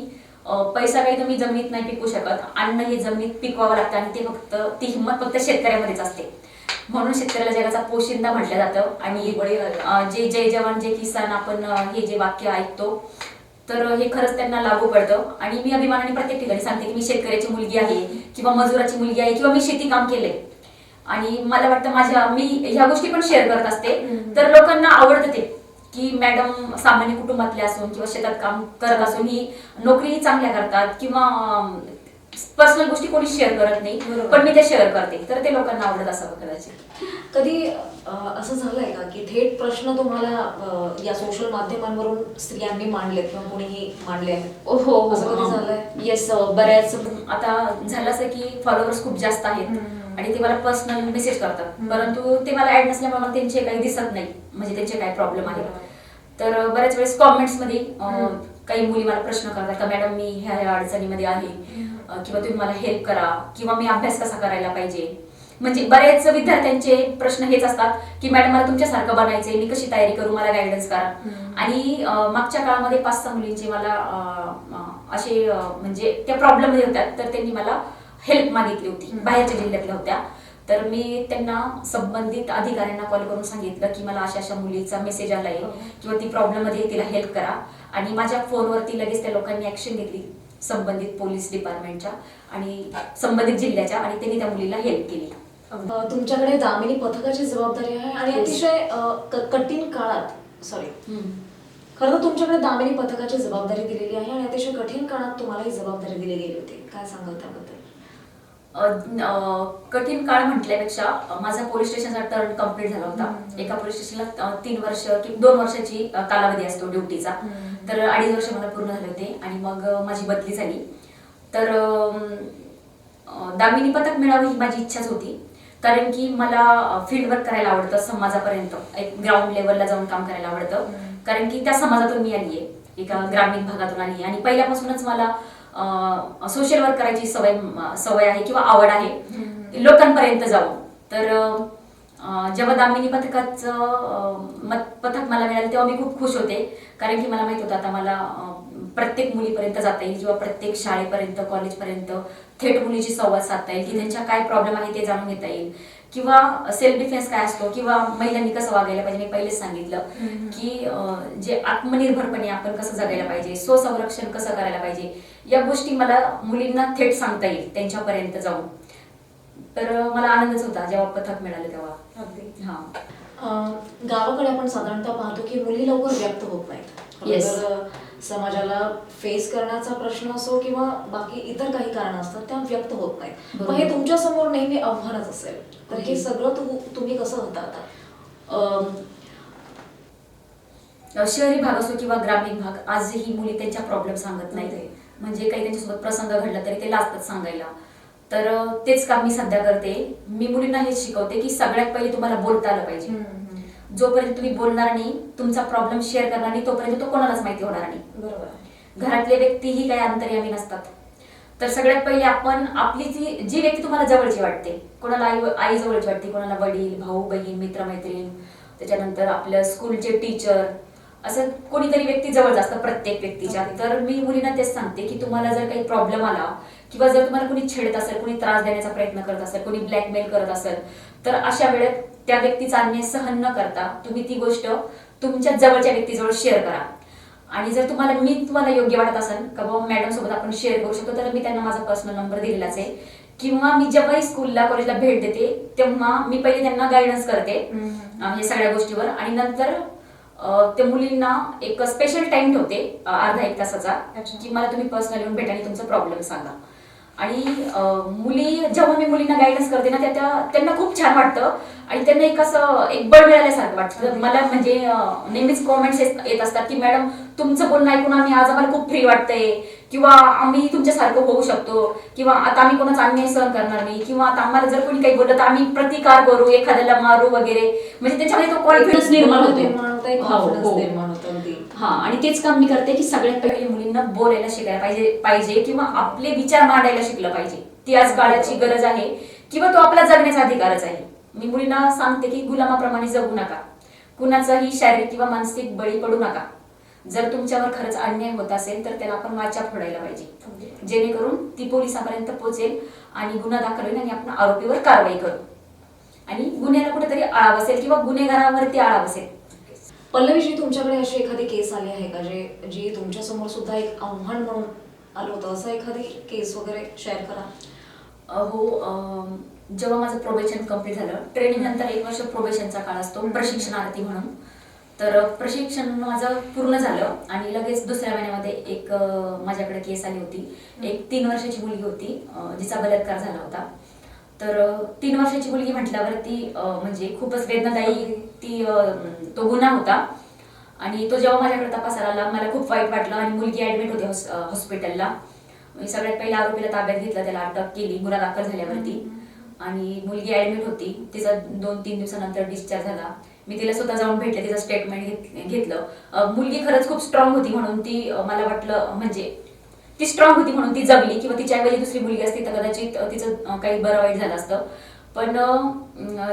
पैसा काही तुम्ही जमिनीत नाही पिकवू शकत, अन्न हे जमिनीत पिकवावं लागतं आणि ते फक्त ती हिंमत फक्त शेतकऱ्यामध्येच असते. म्हणून शेतकऱ्याला जगाचा पोशिंदा म्हटलं जातं. आणि जे जय जवान जय किसान आपण हे जे वाक्य ऐकतो तर हे खरंच त्यांना लागू पडतं. आणि मी अभिमानाने प्रत्येक ठिकाणी सांगते की मी शेतकऱ्याची मुलगी आहे किंवा मजुराची मुलगी आहे किंवा मी शेती काम केलंय आणि मला वाटतं मी ह्या गोष्टी पण शेअर करत असते. तर लोकांना आवडतं ते की मॅडम सामान्य कुटुंबातले असून किंवा शेतात काम करत असून ही नोकरीही चांगल्या करतात किंवा पर्सनल गोष्टी कोणी शेअर करत नाही पण मी ते शेअर करते, तर ते लोकांना आवडत असावं कदाचित. कधी असं झालंय का की थेट प्रश्न तुम्हाला या सोशल माध्यमांवरून स्त्रियांनी मांडलेत किंवा कोणीही मांडले आहेत? हो, असं कधी झालंय? येस, बऱ्याच. आता झालं असं की फॉलोअर्स खूप जास्त आहेत आणि ते मला पर्सनल मेसेज करतात, परंतु ते मला ऍड नसल्यामुळे मला त्यांचे काही दिसत नाही, म्हणजे त्यांचे काय प्रॉब्लेम आहे. तर बऱ्याच वेळेस कॉमेंट्स मध्ये काही मुली मला प्रश्न करतात का मॅडम मी ह्या अडचणीमध्ये आहे किंवा तुम्ही मला हेल्प करा किंवा मी अभ्यास कसा करायला पाहिजे. म्हणजे बरेच विद्यार्थ्यांचे प्रश्न हेच असतात की मॅडम मला तुमच्यासारखं बनायचंय, मी कशी तयारी करू, मला गायडन्स करा. आणि मागच्या काळामध्ये 5-6 मुलींचे मला असे म्हणजे त्या प्रॉब्लेम मध्ये होत्या तर त्यांनी मला हेल्प मागितली होती, बाहेरच्या जिल्ह्यातल्या होत्या. तर मी त्यांना संबंधित अधिकाऱ्यांना कॉल करून सांगितलं की मला अशा मुलीचा मेसेज आलाय किंवा ती प्रॉब्लेम मध्ये तिला हेल्प करा. आणि माझ्या फोनवरती लगेच त्या लोकांनी ऍक्शन घेतली संबंधित पोलीस डिपार्टमेंटच्या आणि संबंधित जिल्ह्याच्या आणि त्यांनी त्या मुलीला हेल्प केली. तुमच्याकडे दामिनी पथकाची जबाबदारी आहे आणि अतिशय कठीण काळात खरं तर तुमच्याकडे दामिनी पथकाची जबाबदारी दिलेली आहे आणि अतिशय कठीण काळात तुम्हाला ही जबाबदारी दिली गेली होती. काय सांगाल त्याबद्दल? कठीण काळ म्हटल्यापेक्षा माझा पोलीस स्टेशनचा टर्न कंप्लीट झाला होता. एका पोलीस स्टेशनला 3 वर्ष किंवा 2 वर्षाची कालावधी असतो ड्युटीचा, तर 2.5 वर्ष मला पूर्ण झाले होते आणि मग माझी बदली झाली. तर दामिनी पथक मिळावं ही माझी इच्छाच होती, कारण की मला फील्ड वर्क करायला आवडतं, समाजापर्यंत एक ग्राउंड लेवलला जाऊन काम करायला आवडतं. कारण की त्या समाजातून मी आली आहे, एका ग्रामीण भागातून आली आणि पहिल्यापासूनच मला सोशल वर्क करायची सवय आहे किंवा आवड आहे लोकांपर्यंत जाऊन. तर जेव्हा दामिनी पथकाचं पथक मला मिळालं तेव्हा मी खूप खुश होते, कारण की मला माहित होतं आता मला प्रत्येक मुलीपर्यंत जाता येईल किंवा प्रत्येक शाळेपर्यंत कॉलेजपर्यंत थेट मुलीची संवाद साधता येईल की त्यांच्या काय प्रॉब्लेम आहे ते जाणून घेता येईल किंवा सेल्फ डिफेन्स काय असतो किंवा महिलांनी कसं वागायला पाहिजे. मी पहिलेच सांगितलं की जे आत्मनिर्भरपणे आपण कसं जगायला पाहिजे, स्वसंरक्षण कसं करायला पाहिजे, या गोष्टी मला मुलींना थेट सांगता येईल त्यांच्यापर्यंत जाऊन. तर मला आनंदच होता जेव्हा पथक मिळालं तेव्हा. गावाकडे आपण साधारणतः पाहतो की मुली लवकर व्यक्त होत नाहीत. Yes. तर समाजाला फेस करण्याचा प्रश्न असो किंवा बाकी इतर काही कारण असतात त्या व्यक्त होत नाहीत. मग बरोबर. हे तुमच्या समोर नेहमी आव्हानच असेल, तर हे ओके. सगळं तुम्ही कसं हाताळता? शहरी भाग असो किंवा ग्रामीण भाग, आजही मुली त्यांच्या प्रॉब्लेम सांगत नाही. म्हणजे काही त्यांच्यासोबत प्रसंग घडला तरी ते लाजतात सांगायला. तर तेच काम मी सध्या करते. मी मुलींना हेच शिकवते की सगळ्यात पहिले तुम्हाला बोलता आलं पाहिजे. जोपर्यंत तुम्ही बोलणार नाही, तुमचा प्रॉब्लेम शेअर करणार नाही, तोपर्यंत तो कोणालाच माहिती होणार नाही. बरोबर. घरातले व्यक्तीही काही अंतर्यामी नसतात. तर सगळ्यात पहिले आपण आपली जी व्यक्ती तुम्हाला जवळची वाटते, कोणाला आई जवळची वाटते, कोणाला वडील, भाऊ, बहीण, मित्रमैत्रीण, त्याच्यानंतर आपल्या स्कूलचे टीचर, असं कोणीतरी व्यक्ती जवळ असतं प्रत्येक व्यक्तीच्या. तर मी मुलींना तेच सांगते की तुम्हाला जर काही प्रॉब्लेम आला किंवा जर तुम्हाला कोणी छेडत असेल, कोणी त्रास देण्याचा प्रयत्न करत असेल, कोणी ब्लॅकमेल करत असेल, तर अशा वेळेत त्या व्यक्तीचा अन्याय सहन न करता तुम्ही ती गोष्ट तुमच्या जवळच्या व्यक्तीजवळ शेअर करा. आणि जर तुम्हाला योग्य वाटत असेल का बाबा मॅडम सोबत आपण शेअर करू शकतो, तर मी त्यांना माझा पर्सनल नंबर दिलेलाच आहे. किंवा मी जेव्हाही स्कूलला कॉलेजला भेट देते तेव्हा मी पहिले त्यांना गायडन्स करते हे सगळ्या गोष्टीवर. आणि नंतर त्या मुलींना एक स्पेशल टाइम ठेवते अर्धा एक तासाचा, की मला तुम्ही पर्सनल येऊन भेटा आणि तुमचा प्रॉब्लेम सांगा. आणि जेव्हा मी मुलींना गायडन्स करते ना, त्यांना खूप छान वाटतं आणि त्यांना एक बळ मिळाल्यासारखं वाटतं. मला म्हणजे नेहमीच कॉमेंट्स येत असतात की मॅडम तुमचं बोलणं ऐकून आज आम्हाला खूप फ्री वाटतंय, किंवा आम्ही तुमच्यासारखं होऊ शकतो, किंवा आता आम्ही कोणाचा अन्याय सहन करणार नाही, किंवा आता आम्हाला जर कोणी काही बोललं तर आम्ही प्रतिकार करू, एखाद्याला मारू वगैरे. म्हणजे त्याच्यामध्ये तो कॉन्फिडन्स निर्माण होतो. निर्माण होतो. हा, आणि तेच काम मी करते की सगळ्यात पहिले मुलींना बोलायला शिकायला पाहिजे किंवा आपले विचार मांडायला शिकलं पाहिजे. ती आज काळाची गरज आहे किंवा तो आपला जगण्याचा अधिकारच आहे. मी मुलींना सांगते की गुलामाप्रमाणे जगू नका, कुणाचाही शारीरिक किंवा मानसिक बळी पडू नका. जर तुमच्यावर खरंच अन्याय होत असेल तर त्याला आपण वाचा फोडायला पाहिजे, जेणेकरून ती पोलिसांपर्यंत पोहोचेल आणि गुन्हा दाखल होईल आणि आपण आरोपीवर कारवाई करू आणि गुन्ह्याला कुठेतरी आळा बसेल किंवा गुन्हेगारावरती आळा बसेल. पल्लवीजी, तुमच्याकडे अशी एखादी केस आली आहे का जी तुमच्या समोर सुद्धा एक आव्हान म्हणून आलं होतं, असं एखादी केस वगैरे शेअर करा? हो, जेव्हा माझं प्रोबेशन कम्प्लीट झालं, ट्रेनिंग नंतर 1 वर्ष प्रोबेशनचा काळ असतो प्रशिक्षणार्थी म्हणून. तर प्रशिक्षण माझं पूर्ण झालं आणि लगेच दुसऱ्या महिन्यामध्ये एक माझ्याकडे केस आली होती. एक 3 वर्षाची मुलगी होती जिचा बलात्कार झाला होता. तर 3 वर्षाची मुलगी म्हटल्यावर ती म्हणजे खूपच वेदनादायी तो गुन्हा होता. आणि तो जेव्हा माझ्याकडे तपासाला आला मला खूप वाईट वाटलं आणि मुलगी ऍडमिट होती हॉस्पिटलला. मी सगळ्यात पहिला आरोपीला ताब्यात घेतलं, त्याला अटक केली गुन्हा दाखल झाल्यावरती. आणि मुलगी ऍडमिट होती, तिचा 2-3 दिवसानंतर डिस्चार्ज झाला. मी तिला स्वतः जाऊन भेटले, तिचं स्टेटमेंट घेतलं. मुलगी खरंच खूप स्ट्रॉंग होती म्हणून ती मला वाटलं म्हणजे ती स्ट्रॉंग होती म्हणून ती जगली, किंवा तिच्याऐवजी दुसरी मुलगी असती तर कदाचित तिचं काही बरं वाईट झालं असतं. पण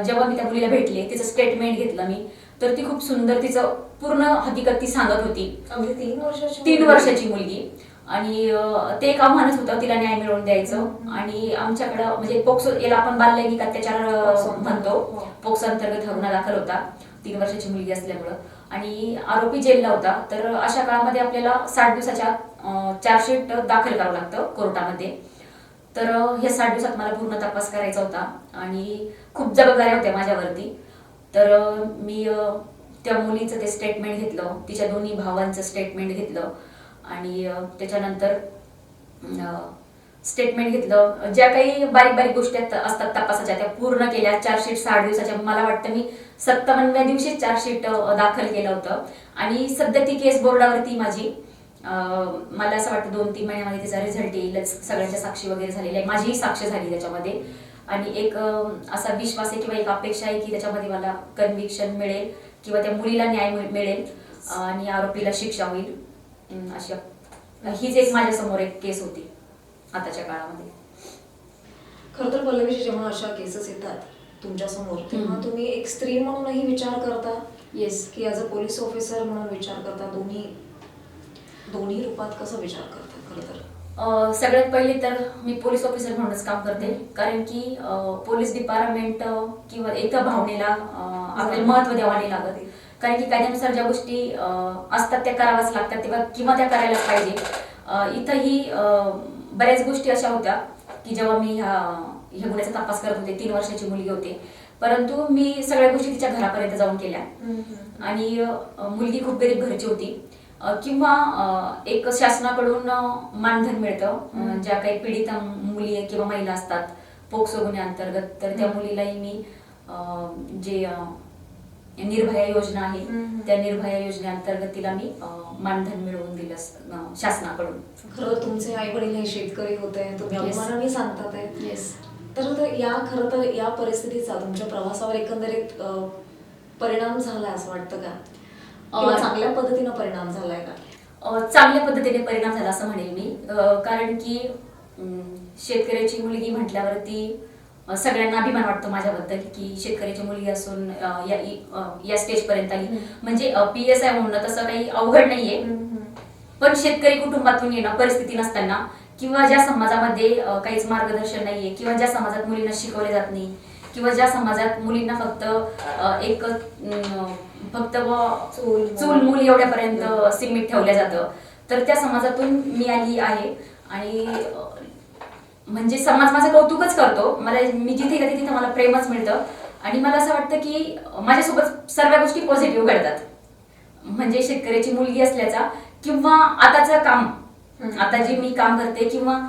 जेव्हा मी त्या मुलीला भेटले, तिचं स्टेटमेंट घेतलं मी, तर ती खूप सुंदर तिचं पूर्ण हकीकत ती सांगत होती. 3 वर्षाची मुलगी. आणि ते एक आव्हानच होतं तिला न्याय मिळवून द्यायचं. आणि आमच्याकडं म्हणजे पोक्सो, याला आपण बाललैंगिक अत्याचार म्हणतो, पोक्सो अंतर्गत हा गुन्हा दाखल होता 3 वर्षाची मुलगी असल्यामुळं. आणि आरोपी जेलला होता. तर अशा काळामध्ये आपल्याला 60 दिवसाच्या चार्जशीट दाखल करावं लागतं कोर्टामध्ये. तर ह्या 60 दिवसात मला पूर्ण तपास करायचा होता आणि खूप जबाबदाऱ्या होत्या माझ्यावरती. तर मी त्या मुलीचं ते स्टेटमेंट घेतलं, तिच्या दोन्ही भावांचं स्टेटमेंट घेतलं आणि त्याच्यानंतर स्टेटमेंट घेतलं. ज्या काही बारीक बारीक गोष्टी असतात तपासाच्या त्या पूर्ण केल्या. चार्जशीट 60 दिवसाच्या, मला वाटतं मी 57व्या दिवशी चार्जशीट दाखल केलं होतं. आणि सध्या ती केस बोर्डावरती माझी, मला असं वाटतं 2-3 महिन्यामध्ये तिचा रिझल्ट येईलच. सगळ्यांच्या साक्षी वगैरे झालेल्या आहे, माझीही साक्ष झाली त्याच्यामध्ये. आणि एक असा विश्वास आहे किंवा एक अपेक्षा आहे की त्याच्यामध्ये मला कन्व्हिक्शन मिळेल किंवा त्या मुलीला न्याय मिळेल आणि आरोपीला शिक्षा होईल. अशा हीच एक माझ्यासमोर एक केस होती आताच्या काळामध्ये. खरं तर पल्लवीजी, जेव्हा अशा केसेस येतात तुमच्या समोर तेव्हा तुम्ही एक स्त्री म्हणूनही विचार करता, येस, की ॲज अ पोलीस ऑफिसर म्हणून विचार करता, दोन्ही रूपात कसं विचार करता? खरं तर सगळ्यात पहिले तर मी पोलीस ऑफिसर म्हणूनच काम करते, कारण की पोलीस डिपार्टमेंट किंवा एका भावनेला आपल्याला महत्त्व द्यावं नाही लागत. कारण की कायद्यानुसार ज्या गोष्टी असतात त्या कराव्याच लागतात किंवा त्या करायलाच पाहिजे. इथंही बऱ्याच गोष्टी अशा होत्या की जेव्हा मी ह्या गुन्ह्याचा तपास करत होते, 3 वर्षाची मुलगी होती, परंतु मी सगळ्या गोष्टी तिच्या घरापर्यंत जाऊन केल्या. आणि मुलगी खूप गरीब घरची होती. किंवा एक शासनाकडून मानधन मिळतं. ज्या काही पीडित मुली किंवा महिला असतात पोक्सो गुन्ह्याअंतर्गत, तर त्या मुलीलाही मी जे निर्भया योजना आहे त्या निर्भया योजनेअंतर्गत तिला मी मानधन मिळवून दिलं शासनाकडून. खरं तुमचे आई वडील हे शेतकरी होते, तुम्ही Yes. अभिमानाने सांगतात आहे. येस. खरं तर या परिस्थितीचा तुमच्या प्रवासावर एकंदरीत परिणाम झालाय असं वाटतं का, किंवा चांगल्या पद्धतीनं परिणाम झालाय का? चांगल्या पद्धतीने परिणाम झाला असं म्हणेल मी. कारण की शेतकऱ्याची मुलगी म्हटल्यावरती सगळ्यांना अभिमान वाटतो माझ्याबद्दल की शेतकऱ्याची मुलगी असून या स्टेज पर्यंत आली. म्हणजे PSI होणं तसं काही अवघड नाहीये, पण शेतकरी कुटुंबातून येणं, परिस्थिती नसताना, किंवा ज्या समाजामध्ये काहीच मार्गदर्शन नाहीये, किंवा ज्या समाजात मुलींना शिकवले जात नाही, किंवा ज्या समाजात मुलींना फक्त चूल मूल एवढ्यापर्यंत सीमित ठेवलं जातं, तर त्या समाजातून मी आली आहे. आणि म्हणजे समाज माझं कौतुकच करतो. मी जिथे जाते तिथे मला प्रेमच मिळतं. आणि मला असं वाटतं की माझ्यासोबत सर्व गोष्टी पॉझिटिव्ह घडतात. म्हणजे शेतकऱ्याची मुलगी असल्याचा, किंवा आताचं काम, आता जे मी काम करते, किंवा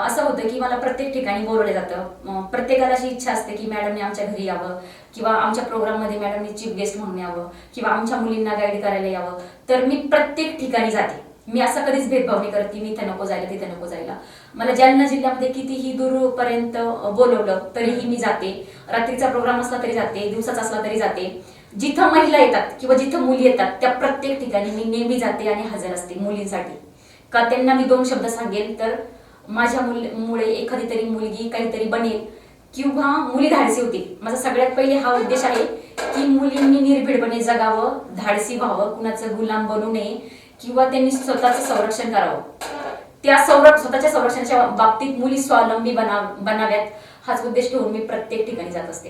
असं होतं की मला प्रत्येक ठिकाणी बोलवलं जातं. प्रत्येकाला अशी इच्छा असते की मॅडमने आमच्या घरी यावं, किंवा आमच्या प्रोग्राममध्ये मॅडमने चीफ गेस्ट म्हणून यावं, किंवा आमच्या मुलींना गाईड करायला यावं. तर मी प्रत्येक ठिकाणी जाते. मी असं कधीच भेदभाव नाही करत की मी इथं नको जायला, तिथे नको जायला. मला जालना जिल्ह्यामध्ये कितीही दूरपर्यंत बोलवलं तरीही मी जाते. रात्रीचा प्रोग्राम असला तरी जाते, दिवसाचा असला तरी जाते. जिथं महिला येतात किंवा जिथं मुली येतात त्या प्रत्येक ठिकाणी मी नेहमी जाते आणि हजर असते मुलींसाठी. का त्यांना मी 2 शब्द सांगेल तर माझ्या मुळे एखादी तरी मुलगी काहीतरी बनेल, किंवा मुली धाडसी होतील. माझा सगळ्यात पहिले हा उद्देश आहे की मुलींनी निर्भीडपणे जगावं, धाडसी व्हावं, कुणाचं गुलाम बनू नये, किंवा त्यांनी स्वतःचं संरक्षण करावं. स्वतःच्या संरक्षणाच्या बाबतीत मुली स्वावलंबी बनाव्यात, हाच उद्देश ठेवून मी प्रत्येक ठिकाणी जात असते.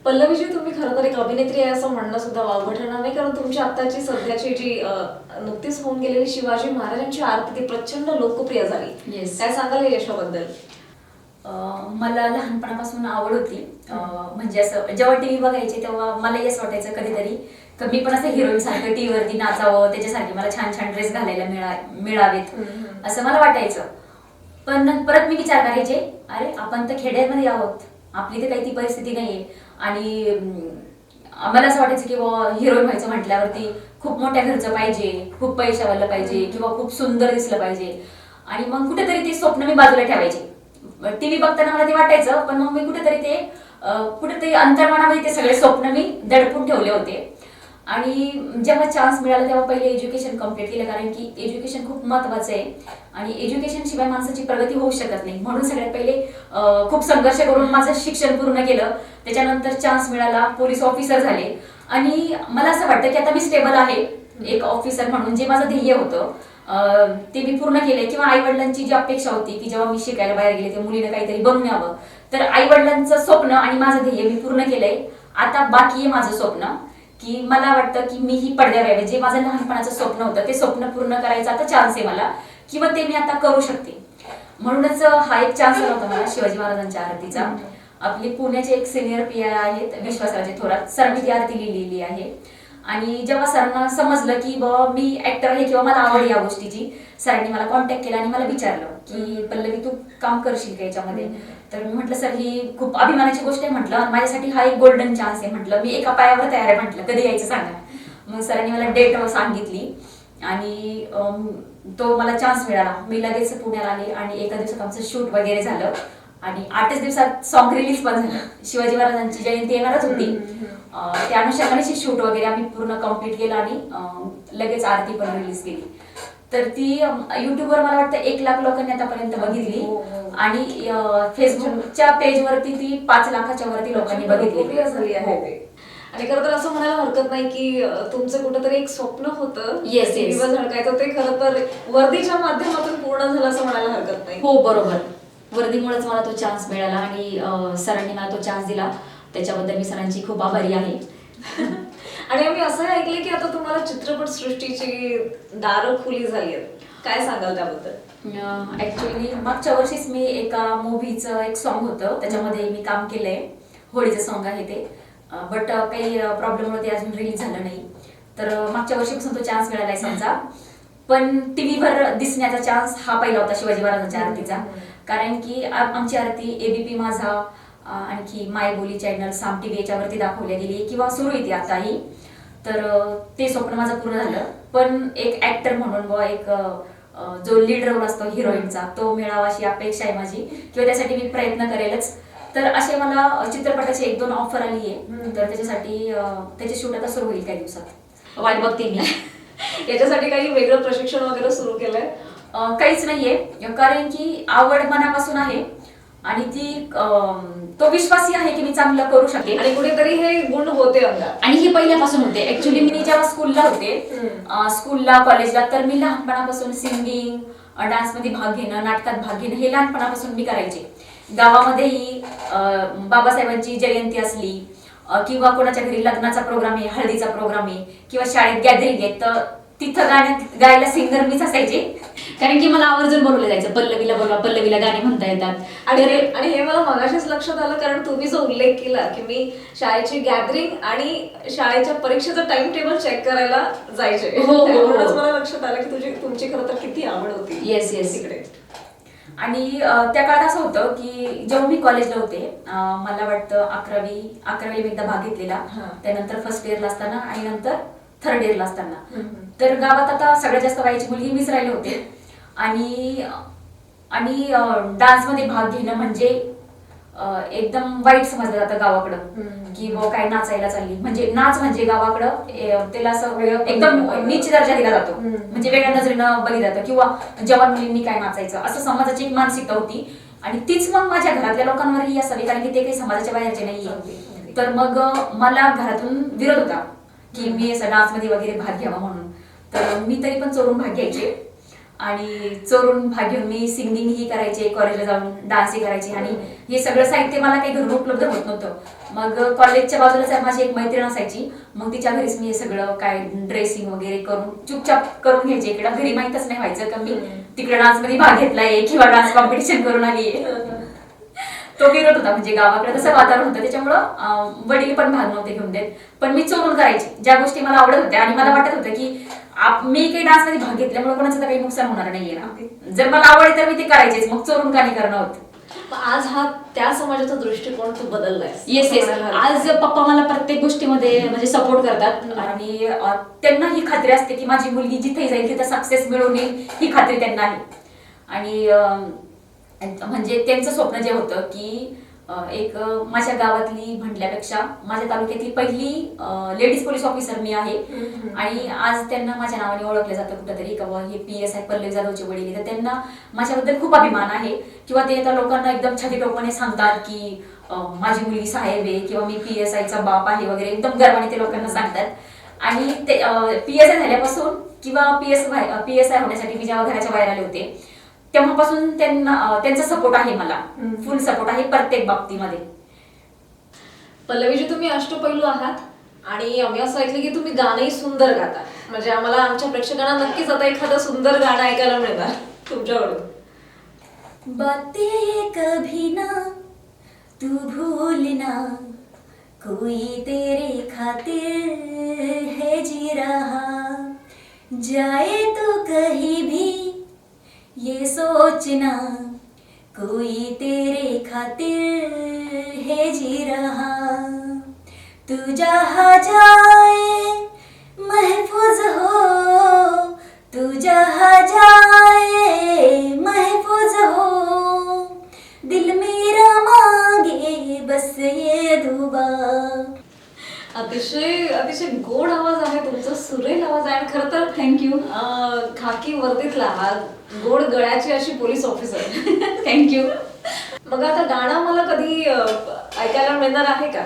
पल्लवीजी, तुम्ही खरं तर एक अभिनेत्री आहे असं म्हणणं सुद्धा वावगं ठरणार नाही, कारण तुमची आत्ताची सध्याची जी नुकतीच होऊन गेलेली शिवाजी महाराजांची आरती ती प्रचंड लोकप्रिय झाली. Yes. काय सांगाल या यशाबद्दल? मला लहानपणापासून आवड होती. म्हणजे असं जेव्हा टीव्ही बघायचे तेव्हा मलाही असं वाटायचं कधीतरी मी पण असं हिरोईन सारखं टीव्हीवरती नाचावं, त्याच्यासारखी मला छान छान ड्रेस घालायला मिळावेत असं मला वाटायचं. पण परत मी विचार करायचे, अरे आपण तर खेड्यामध्ये आहोत, आपली तर काही ती परिस्थिती नाहीये. आणि मला असं वाटायचं की हिरोईन व्हायचं म्हटल्यावरती खूप मोठ्या घरचं पाहिजे, खूप पैशावाला पाहिजे, किंवा खूप सुंदर दिसलं पाहिजे. आणि मग कुठेतरी ते स्वप्न मी बाजूला ठेवायचे. टीव्ही बघताना मला ते वाटायचं, पण मग मी कुठेतरी अंतर्मनामध्ये ते सगळे स्वप्न मी दडपून ठेवले होते. आणि जेव्हा चान्स मिळाला तेव्हा पहिले एज्युकेशन कम्प्लीट केलं, कारण की एज्युकेशन खूप महत्वाचं आहे आणि एज्युकेशन शिवाय माणसाची प्रगती होऊ शकत नाही. म्हणून सगळ्यात पहिले खूप संघर्ष करून माझं शिक्षण पूर्ण केलं. त्याच्यानंतर चान्स मिळाला, पोलीस ऑफिसर झाले. आणि मला असं वाटतं की आता मी स्टेबल आहे एक ऑफिसर म्हणून. जे माझं ध्येय होतं ते मी पूर्ण केलंय. किंवा आई वडिलांची जी अपेक्षा होती की जेव्हा मी शिकायला बाहेर गेले तेव्हा मुलीनं काहीतरी बनून यावं, तर आई वडिलांचं स्वप्न आणि माझं ध्येय मी पूर्ण केलंय. आता बाकी आहे माझं स्वप्न की मला वाटतं की मी ही पडद्यावर यावे. जे माझं लहानपणाचं स्वप्न होतं ते स्वप्न पूर्ण करायचं आता चान्स आहे मला, किंवा ते मी आता करू शकते. म्हणूनच हा एक चान्स आला होता मला शिवाजी महाराजांच्या आरतीचा. आपले पुण्याचे एक सिनियर PI आहेत विश्वासराजे थोरात, सरांनी ती आरती लिहिलेली आहे. आणि जेव्हा सरांना समजलं की बाबा मी ऍक्टर आहे किंवा मला आवड या गोष्टीची, सरांनी मला कॉन्टॅक्ट केला आणि मला विचारलं की पल्लवी तू काम करशील का याच्यामध्ये. तर मी म्हटलं सर ही खूप अभिमानाची गोष्ट आहे म्हटलं, माझ्यासाठी हा एक गोल्डन चान्स आहे म्हटलं, मी एका पायावर तयार आहे म्हटलं, कधी यायचं सांगा. मग सरांनी मला डेट सांगितली आणि तो मला चान्स मिळाला. मी लगेच पुण्याला आले आणि एका दिवसात आमचं शूट वगैरे झालं आणि 8च दिवसात सॉन्ग रिलीज पण झालं. शिवाजी महाराजांची जयंती येणारच होती, त्या अनुषंगाने शूट वगैरे आम्ही पूर्ण कम्प्लीट केलं आणि लगेच आरती पण रिलीज केली. तर ती युट्यूबवर मला वाटतं 1 लाख लोकांनी आतापर्यंत बघितली आणि फेसबुकच्या पेजवरती ती 5 लाखाच्या वरती लोकांनी बघितली. आणि खरं तर असं म्हणायला हरकत नाही की तुमचं कुठंतरी एक स्वप्न होतं Yes. झळकायचं, ते खरं तर वर्दीच्या माध्यमातून पूर्ण झालं असं म्हणायला हरकत नाही. हो बरोबर, वर्दीमुळेच मला तो चान्स मिळाला आणि सरांनी मला तो चान्स दिला, त्याच्याबद्दल मी सरांची खूप आभारी आहे. आणि आम्ही असं ऐकले की आता तुम्हाला चित्रपट सृष्टीची दारं खुली झाली आहेत, काय सांगाल त्याबद्दल? ऍक्च्युअली मागच्या वर्षीच मी एका मूव्हीचं एक सॉन्ग होतं त्याच्यामध्ये मी काम केलंय, होळीचं सॉन्ग आहे ते. बट काही प्रॉब्लेममुळे ते अजून रिलीज झालं नाही. तर मागच्या वर्षीपासून तो चान्स मिळालाय समजा. पण टीव्हीवर दिसण्याचा चान्स हा पहिला होता शिवाजी महाराजांच्या आरतीचा. कारण की आमची आरती एबीपी माझा, आणखी माय बोली चॅनल, साम टीव्ही याच्यावरती दाखवल्या गेली किंवा सुरू येते आताही. तर ते स्वप्न माझं पूर्ण झालं. पण एक ऍक्टर म्हणून व एक जो लीड रोल असतो हिरोईनचा तो मिळावा अशी अपेक्षा आहे माझी, किंवा त्यासाठी मी प्रयत्न करेलच. तर असे मला चित्रपटाची 1-2 ऑफर आली आहे. तर त्याच्यासाठी त्याचे शूट आता सुरू होईल काही दिवसात. वाट बघते मी. याच्यासाठी काही वेगळं प्रशिक्षण वगैरे सुरू केलंय? काहीच नाहीये, कारण की आवड मनापासून आहे आणि ती तो विश्वासी आहे की मी चांगलं करू शकेन. आणि कुठेतरी हे गुण होते अंगात. आणि हे पहिल्यापासून होते. ऍक्च्युली मी जेव्हा स्कूलला होते, स्कूलला कॉलेजला, तर मी लहानपणापासून सिंगिंग, डान्समध्ये भाग घेणं, नाटकात भाग घेणं हे लहानपणापासून मी करायचे. गावामध्येही बाबासाहेबांची जयंती असली किंवा कोणाच्या घरी लग्नाचा प्रोग्राम आहे, हळदीचा प्रोग्राम आहे किंवा शाळेत गॅदरिंग आहे, तर तिथं गायला सिंगर मीच असायचे. कारण की मला आवर्जून बोलवलं जायचं, पल्लवीला बोलवा, पल्लवीला गाणी म्हणता येतात. आणि हे मला मगाशीच लक्षात आलं, कारण तुम्ही जो उल्लेख केला की मी शाळेची गॅदरिंग आणि शाळेच्या परीक्षेचं टाइम टेबल चेक करायला जायचे. त्यामुळेच मला लक्षात आलं की तुमची खरं तर किती आवड होती. Yes yes. तिकडे. आणि त्या काळात असं होतं की जेव्हा मी कॉलेजला होते, मला वाटतं 11वी मी एकदा भाग घेतलेला, त्यानंतर फर्स्ट इयरला असताना आणि नंतर थर्ड इयरला असताना. तर गावात आता सगळ्यात जास्त वयाची मुलगी मीच राहिले होते. आणि डान्समध्ये भाग घेणं म्हणजे एकदम वाईट समजलं जातं गावाकडं, की वो काय नाचायला चालली, म्हणजे नाच म्हणजे गावाकडं त्याला असं एकदम नीच दर्जा दिला जातो, म्हणजे वेगळ्या नजरेनं बघितलं जातं, किंवा जवान मुलींनी काय नाचायचं असं समाजाची एक मानसिकता होती. आणि तीच मग माझ्या घरातल्या लोकांवरही असावी, कारण की ते काही समाजाच्या बाहेरचे नाहीये. तर मग मला घरातून विरोध होता की मी असं डान्समध्ये वगैरे भाग घ्यावा म्हणून. तर मी तरी पण चोरून भाग घ्यायचे आणि चोरून भाग घेऊन मी सिंगिंगही करायचे, कॉलेजला जाऊन डान्सही करायचे. आणि हे सगळं साहित्य मला काही घरून उपलब्ध होत नव्हतं. मग कॉलेजच्या बाजूलाच माझी एक मैत्रीण असायची, मग तिच्या घरीच मी हे सगळं काय ड्रेसिंग वगैरे करून चुपचाप करून घ्यायचे. इकडं घरी माहीतच नाही व्हायचं का मी तिकडे डान्समध्ये भाग घेतलाय किंवा डान्स कॉम्पिटिशन करून आली. तो विरोध होता, म्हणजे गावाकडे तसं वातावरण होतं, त्याच्यामुळं वडील पण भाग नव्हते घेऊन देत. पण मी चोरून करायचे ज्या गोष्टी मला आवडत होत्या. आणि मला वाटत होतं की मी काही डान्समध्ये भाग घेतल्यामुळे कोणाचं तर काही नुकसान होणार नाहीये ना, जर मला आवड तर मी ते करायचेच, मग चोरून का नाही करणं होत. आज हा त्या समाजाचा दृष्टिकोन तू बदललाय. Yes yes. आज पप्पा मला प्रत्येक गोष्टीमध्ये म्हणजे सपोर्ट करतात. आणि त्यांना ही खात्री असते की माझी मुलगी जिथे जाईल तिथे सक्सेस मिळवून येईल, ही खात्री त्यांना आहे. आणि म्हणजे त्यांचं स्वप्न जे होतं की एक माझ्या गावातली म्हटल्यापेक्षा माझ्या तालुक्यातली पहिली लेडीज पोलीस ऑफिसर मी आहे. आणि आज त्यांना माझ्या नावाने ओळखलं जातं कुठंतरी, किंवा हे PSI पल्लवी जाधवचे वडील, तर त्यांना माझ्याबद्दल खूप अभिमान आहे. किंवा ते आता लोकांना एकदम छातीटोपणे सांगतात की माझी मुलगी साहेब आहे किंवा मी PSIचा बाप आहे वगैरे, एकदम गर्वाने ते लोकांना सांगतात. आणि ते PSI झाल्यापासून किंवा PSI होण्यासाठी मी जेव्हा घराच्या बाहेर आले होते तेव्हापासून त्यांचा सपोर्ट आहे, मला फुल सपोर्ट आहे प्रत्येक बाबतीमध्ये. पल्लवीजी, तुम्ही अष्टपैलू आहात आणि आम्ही असं ऐकलं की तुम्ही गाणंही सुंदर गाता. म्हणजे आम्हाला आमच्या प्रेक्षकांना नक्कीच आता एखादं सुंदर गाणं ऐकायला मिळणार तुमच्याकडून. बातें कभी ना तू भूलना, कोई तेरे खातिर है जी रहा, जाए तो कहीं भी ये सोचना, कोई तेरे खातिर है जी रहा, तू जहाँ जाए महफूज हो, तू जहाँ जाए महफूज हो, दिल मेरा मांगे बस ये दुआ. अतिशय अतिशय गोड आवाज आहे तुमचा, सुरेल आवाज आहे. आणि खरं तर थँक्यू. खाकी वर्दीतला हा गोड गळ्याची अशी पोलीस ऑफिसर. थँक्यू. मग आता गाणं मला कधी ऐकायला मिळणार आहे का?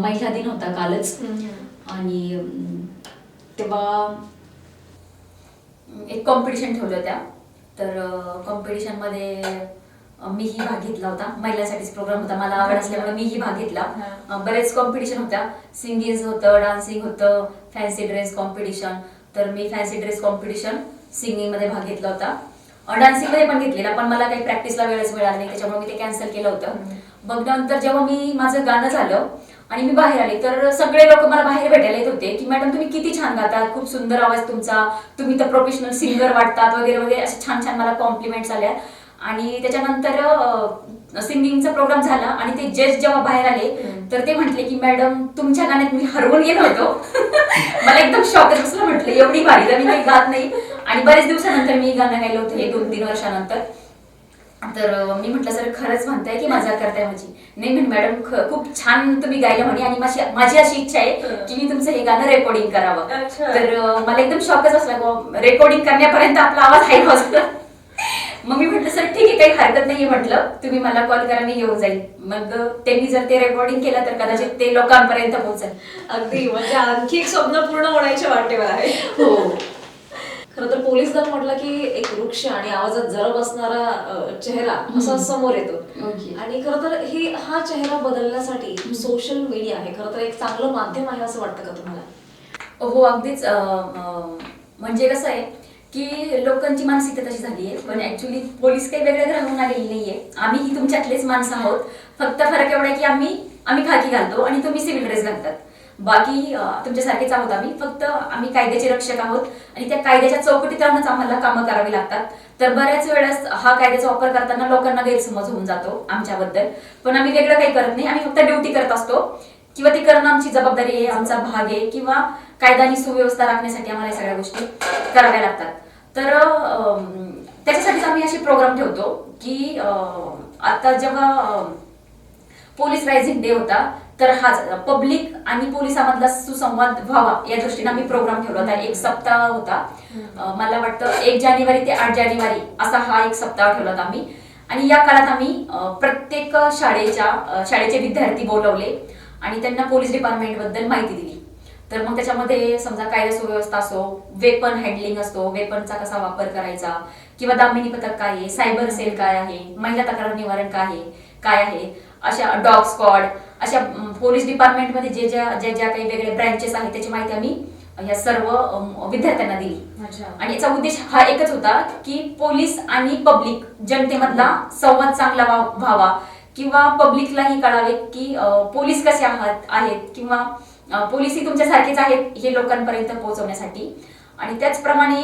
महिला दिन होता कालच, आणि तेव्हा एक कॉम्पिटिशन ठेवलं त्या. तर कॉम्पिटिशन मध्ये मीही भाग घेतला होता. महिलांसाठीच प्रोग्राम होता, मला आवड असल्यामुळे मीही भाग घेतला. बरेच कॉम्पिटिशन होत्या, सिंगिंग होतं, डान्सिंग होतं, फॅन्सी ड्रेस कॉम्पिटिशन. तर मी फॅन्सी ड्रेस कॉम्पिटिशन सिंगिंग मध्ये भाग घेतला होता, डान्सिंग मध्ये पण घेतलेला, पण मला काही प्रॅक्टिसला वेळच मिळाला नाही, त्याच्यामुळे मी ते कॅन्सल केलं होतं. मग नंतर जेव्हा माझं गाणं झालं आणि मी बाहेर आले तर सगळे लोक मला बाहेर भेटायला येत होते की मॅडम तुम्ही किती छान गातात, खूप सुंदर आवाज तुमचा, तुम्ही तर प्रोफेशनल सिंगर वाटतात वगैरे वगैरे असे छान छान मला कॉम्प्लिमेंट्स आल्या. आणि त्याच्यानंतर सिंगिंगचा प्रोग्राम झाला आणि ते जज जेव्हा बाहेर आले तर ते म्हटले की मॅडम तुमच्या गाण्यात मी हरवून गेलो होतो. मला एकदम शॉकच बसला, म्हटलं एवढी भारी तर मी काही गात नाही. आणि बरेच दिवसानंतर मी गाणं गायलं होतं, हे 2-3 वर्षानंतर. तर मी म्हटलं सर खरंच म्हणताय की मजाक करताय माझी? नाही म्हणे मॅडम खूप छान तुम्ही गायलं म्हणे आणि माझी अशी इच्छा आहे की मी तुमचं हे गाणं रेकॉर्डिंग करावं. तर मला एकदम शॉकच बसला, रेकॉर्डिंग करण्यापर्यंत आपला आवाज हाय वाजला. मग मी म्हटलं सर ठीक आहे काही हरकत नाहीये, म्हटलं तुम्ही मला कॉल करा मी येऊन जाईल. मग त्यांनी जर ते रेकॉर्डिंग केलं तर कदाचित ते लोकांपर्यंत पोहोचेल. अगदी म्हणजे आणखी एक स्वप्न पूर्ण होण्याच्या वाटेवर आहे. हो. खरं तर पोलीस दल म्हटलं की एक वृक्ष आणि आवाजात जरा बसणारा चेहरा असा समोर येतो. Okay. आणि खरं तर हा चेहरा बदलण्यासाठी सोशल मीडिया आहे खरं तर एक चांगलं माध्यम आहे असं वाटतं का तुम्हाला? हो अगदीच. म्हणजे कसं आहे की लोकांची मानसिकता तशी झाली आहे, पण ऍक्च्युली पोलीस काही वेगळ्या ग्रहावरून आलेली नाहीये. आम्ही तुमच्यातलेच माणसं आहोत. फक्त फरक एवढा आहे की आम्ही खाकी घालतो आणि तुम्ही सिव्हिल ड्रेस घालतात. बाकी तुमच्यासारखेच आहोत आम्ही, फक्त आम्ही कायद्याचे रक्षक आहोत आणि त्या कायद्याच्या चौकटीत राहूनच आम्हाला कामं करावी लागतात. तर बऱ्याच वेळेस हा कायद्याचा वापर करताना लोकांना गैरसमज होऊन जातो आमच्याबद्दल, पण आम्ही वेगळं काही करत नाही. आम्ही फक्त ड्युटी करत असतो किंवा ती करणं आमची जबाबदारी आहे, आमचा भाग आहे, किंवा कायदा आणि सुव्यवस्था राखण्यासाठी आम्हाला या सगळ्या गोष्टी कराव्या लागतात. तर त्याच्यासाठीच आम्ही असे प्रोग्राम ठेवतो की आता जेव्हा पोलीस रायझिंग डे होता तर हा पब्लिक आणि पोलिसांमधला सुसंवाद व्हावा या दृष्टीने आम्ही प्रोग्राम ठेवला होता. एक सप्ताह होता, मला वाटतं 1 जानेवारी ते 8 जानेवारी असा हा एक सप्ताह ठेवला होता आम्ही. आणि या काळात आम्ही प्रत्येक शाळेचे विद्यार्थी बोलवले आणि त्यांना पोलीस डिपार्टमेंट बद्दल माहिती दिली. तर मग त्याच्यामध्ये समजा कायदा सुव्यवस्था असो, वेपन हँडलिंग असतो, वेपनचा कसा वापर करायचा, किंवा दामिनी पथक काय आहे, सायबर सेल काय आहे, महिला तक्रार निवारण काय आहे, अशा डॉग स्क्वॉड, अशा पोलीस डिपार्टमेंटमध्ये ज्या काही वेगळे ब्रँचेस आहेत त्याची माहिती आम्ही या सर्व विद्यार्थ्यांना दिली. आणि याचा उद्देश हा एकच होता की पोलीस आणि पब्लिक जनतेमधला संवाद चांगला व्हावा, किंवा पब्लिकलाही कळावे की पोलीस कसे आहेत किंवा पोलीसही तुमच्यासारखेच आहेत हे लोकांपर्यंत पोहोचवण्यासाठी. आणि त्याचप्रमाणे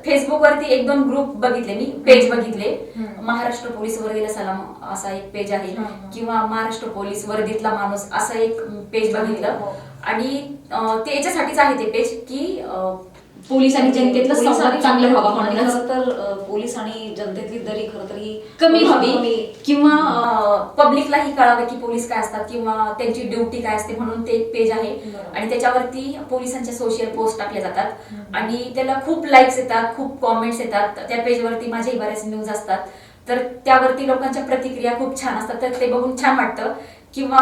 फेसबुकवरती 1-2 ग्रुप बघितले, मी पेज बघितले. महाराष्ट्र पोलीस वर्दीला सलाम असा एक पेज आहे, किंवा महाराष्ट्र पोलीस वर्दीतला माणूस असं एक पेज बघितलं. आणि ते याच्यासाठीच आहे ते पेज की पोलीस आणि जनतेतला संवाद चांगला व्हावा म्हणून. खरं तर पोलीस आणि जनतेतली दरी खरं तर ही कमी व्हावी, किंवा पब्लिकलाही कळावे की पोलीस काय असतात किंवा त्यांची ड्युटी काय असते, म्हणून ते एक पेज आहे. आणि त्याच्यावरती पोलिसांच्या सोशल पोस्ट टाकल्या जातात आणि त्याला खूप लाईक्स येतात, खूप कॉमेंट्स येतात. त्या पेजवरती माझ्याही बऱ्याच न्यूज असतात, तर त्यावरती लोकांच्या प्रतिक्रिया खूप छान असतात. तर ते बघून छान वाटतं. किंवा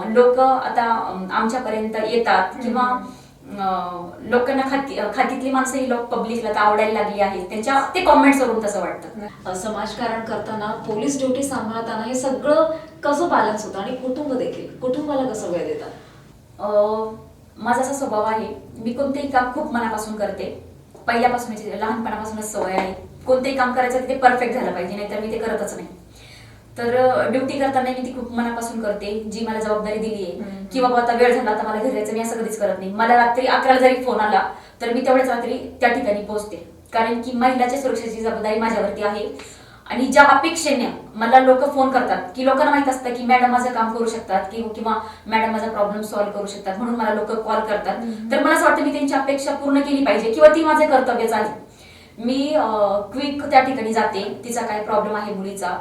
लोक आता आमच्यापर्यंत येतात, किंवा लोकांना खातीतली माणसं ही लोक पब्लिकला तर आवडायला लागली आहेत, ते कॉमेंट्स वरून तसं वाटतं. समाजकारण करताना, पोलीस ड्युटी सांभाळताना हे सगळं कसं बॅलन्स होतं, आणि कुटुंब देखील, कुटुंबाला कसं वेळ देतात? माझा असा स्वभाव आहे, मी कोणतेही काम खूप मनापासून करते. पहिल्यापासून लहानपणापासूनच सवय आहे. कोणतेही काम करायचं ते परफेक्ट झालं पाहिजे, नाहीतर मी ते करतच नाही. तर ड्युटी करताना मी ती खूप मनापासून करते, जी मला जबाबदारी दिली आहे. की बाबा आता वेळ झाला, आता मला घरी जायचं, मी असं कधीच करत नाही. मला रात्री 11ला जरी फोन आला तर मी तेवढ्याच रात्री त्या ठिकाणी पोहोचते, कारण की महिलाच्या सुरक्षेची जबाबदारी माझ्यावरती आहे. आणि ज्या अपेक्षेने मला लोक फोन करतात, की लोकांना माहित असतं की मॅडम माझं काम करू शकतात, किंवा मॅडम माझा प्रॉब्लेम सॉल्व्ह करू शकतात, म्हणून मला लोक कॉल करतात. तर मला असं वाटतं मी त्यांची अपेक्षा पूर्ण केली पाहिजे, किंवा ती माझं कर्तव्यच आहे. मी क्विक त्या ठिकाणी जाते, तिचा काय प्रॉब्लेम आहे मुलीचा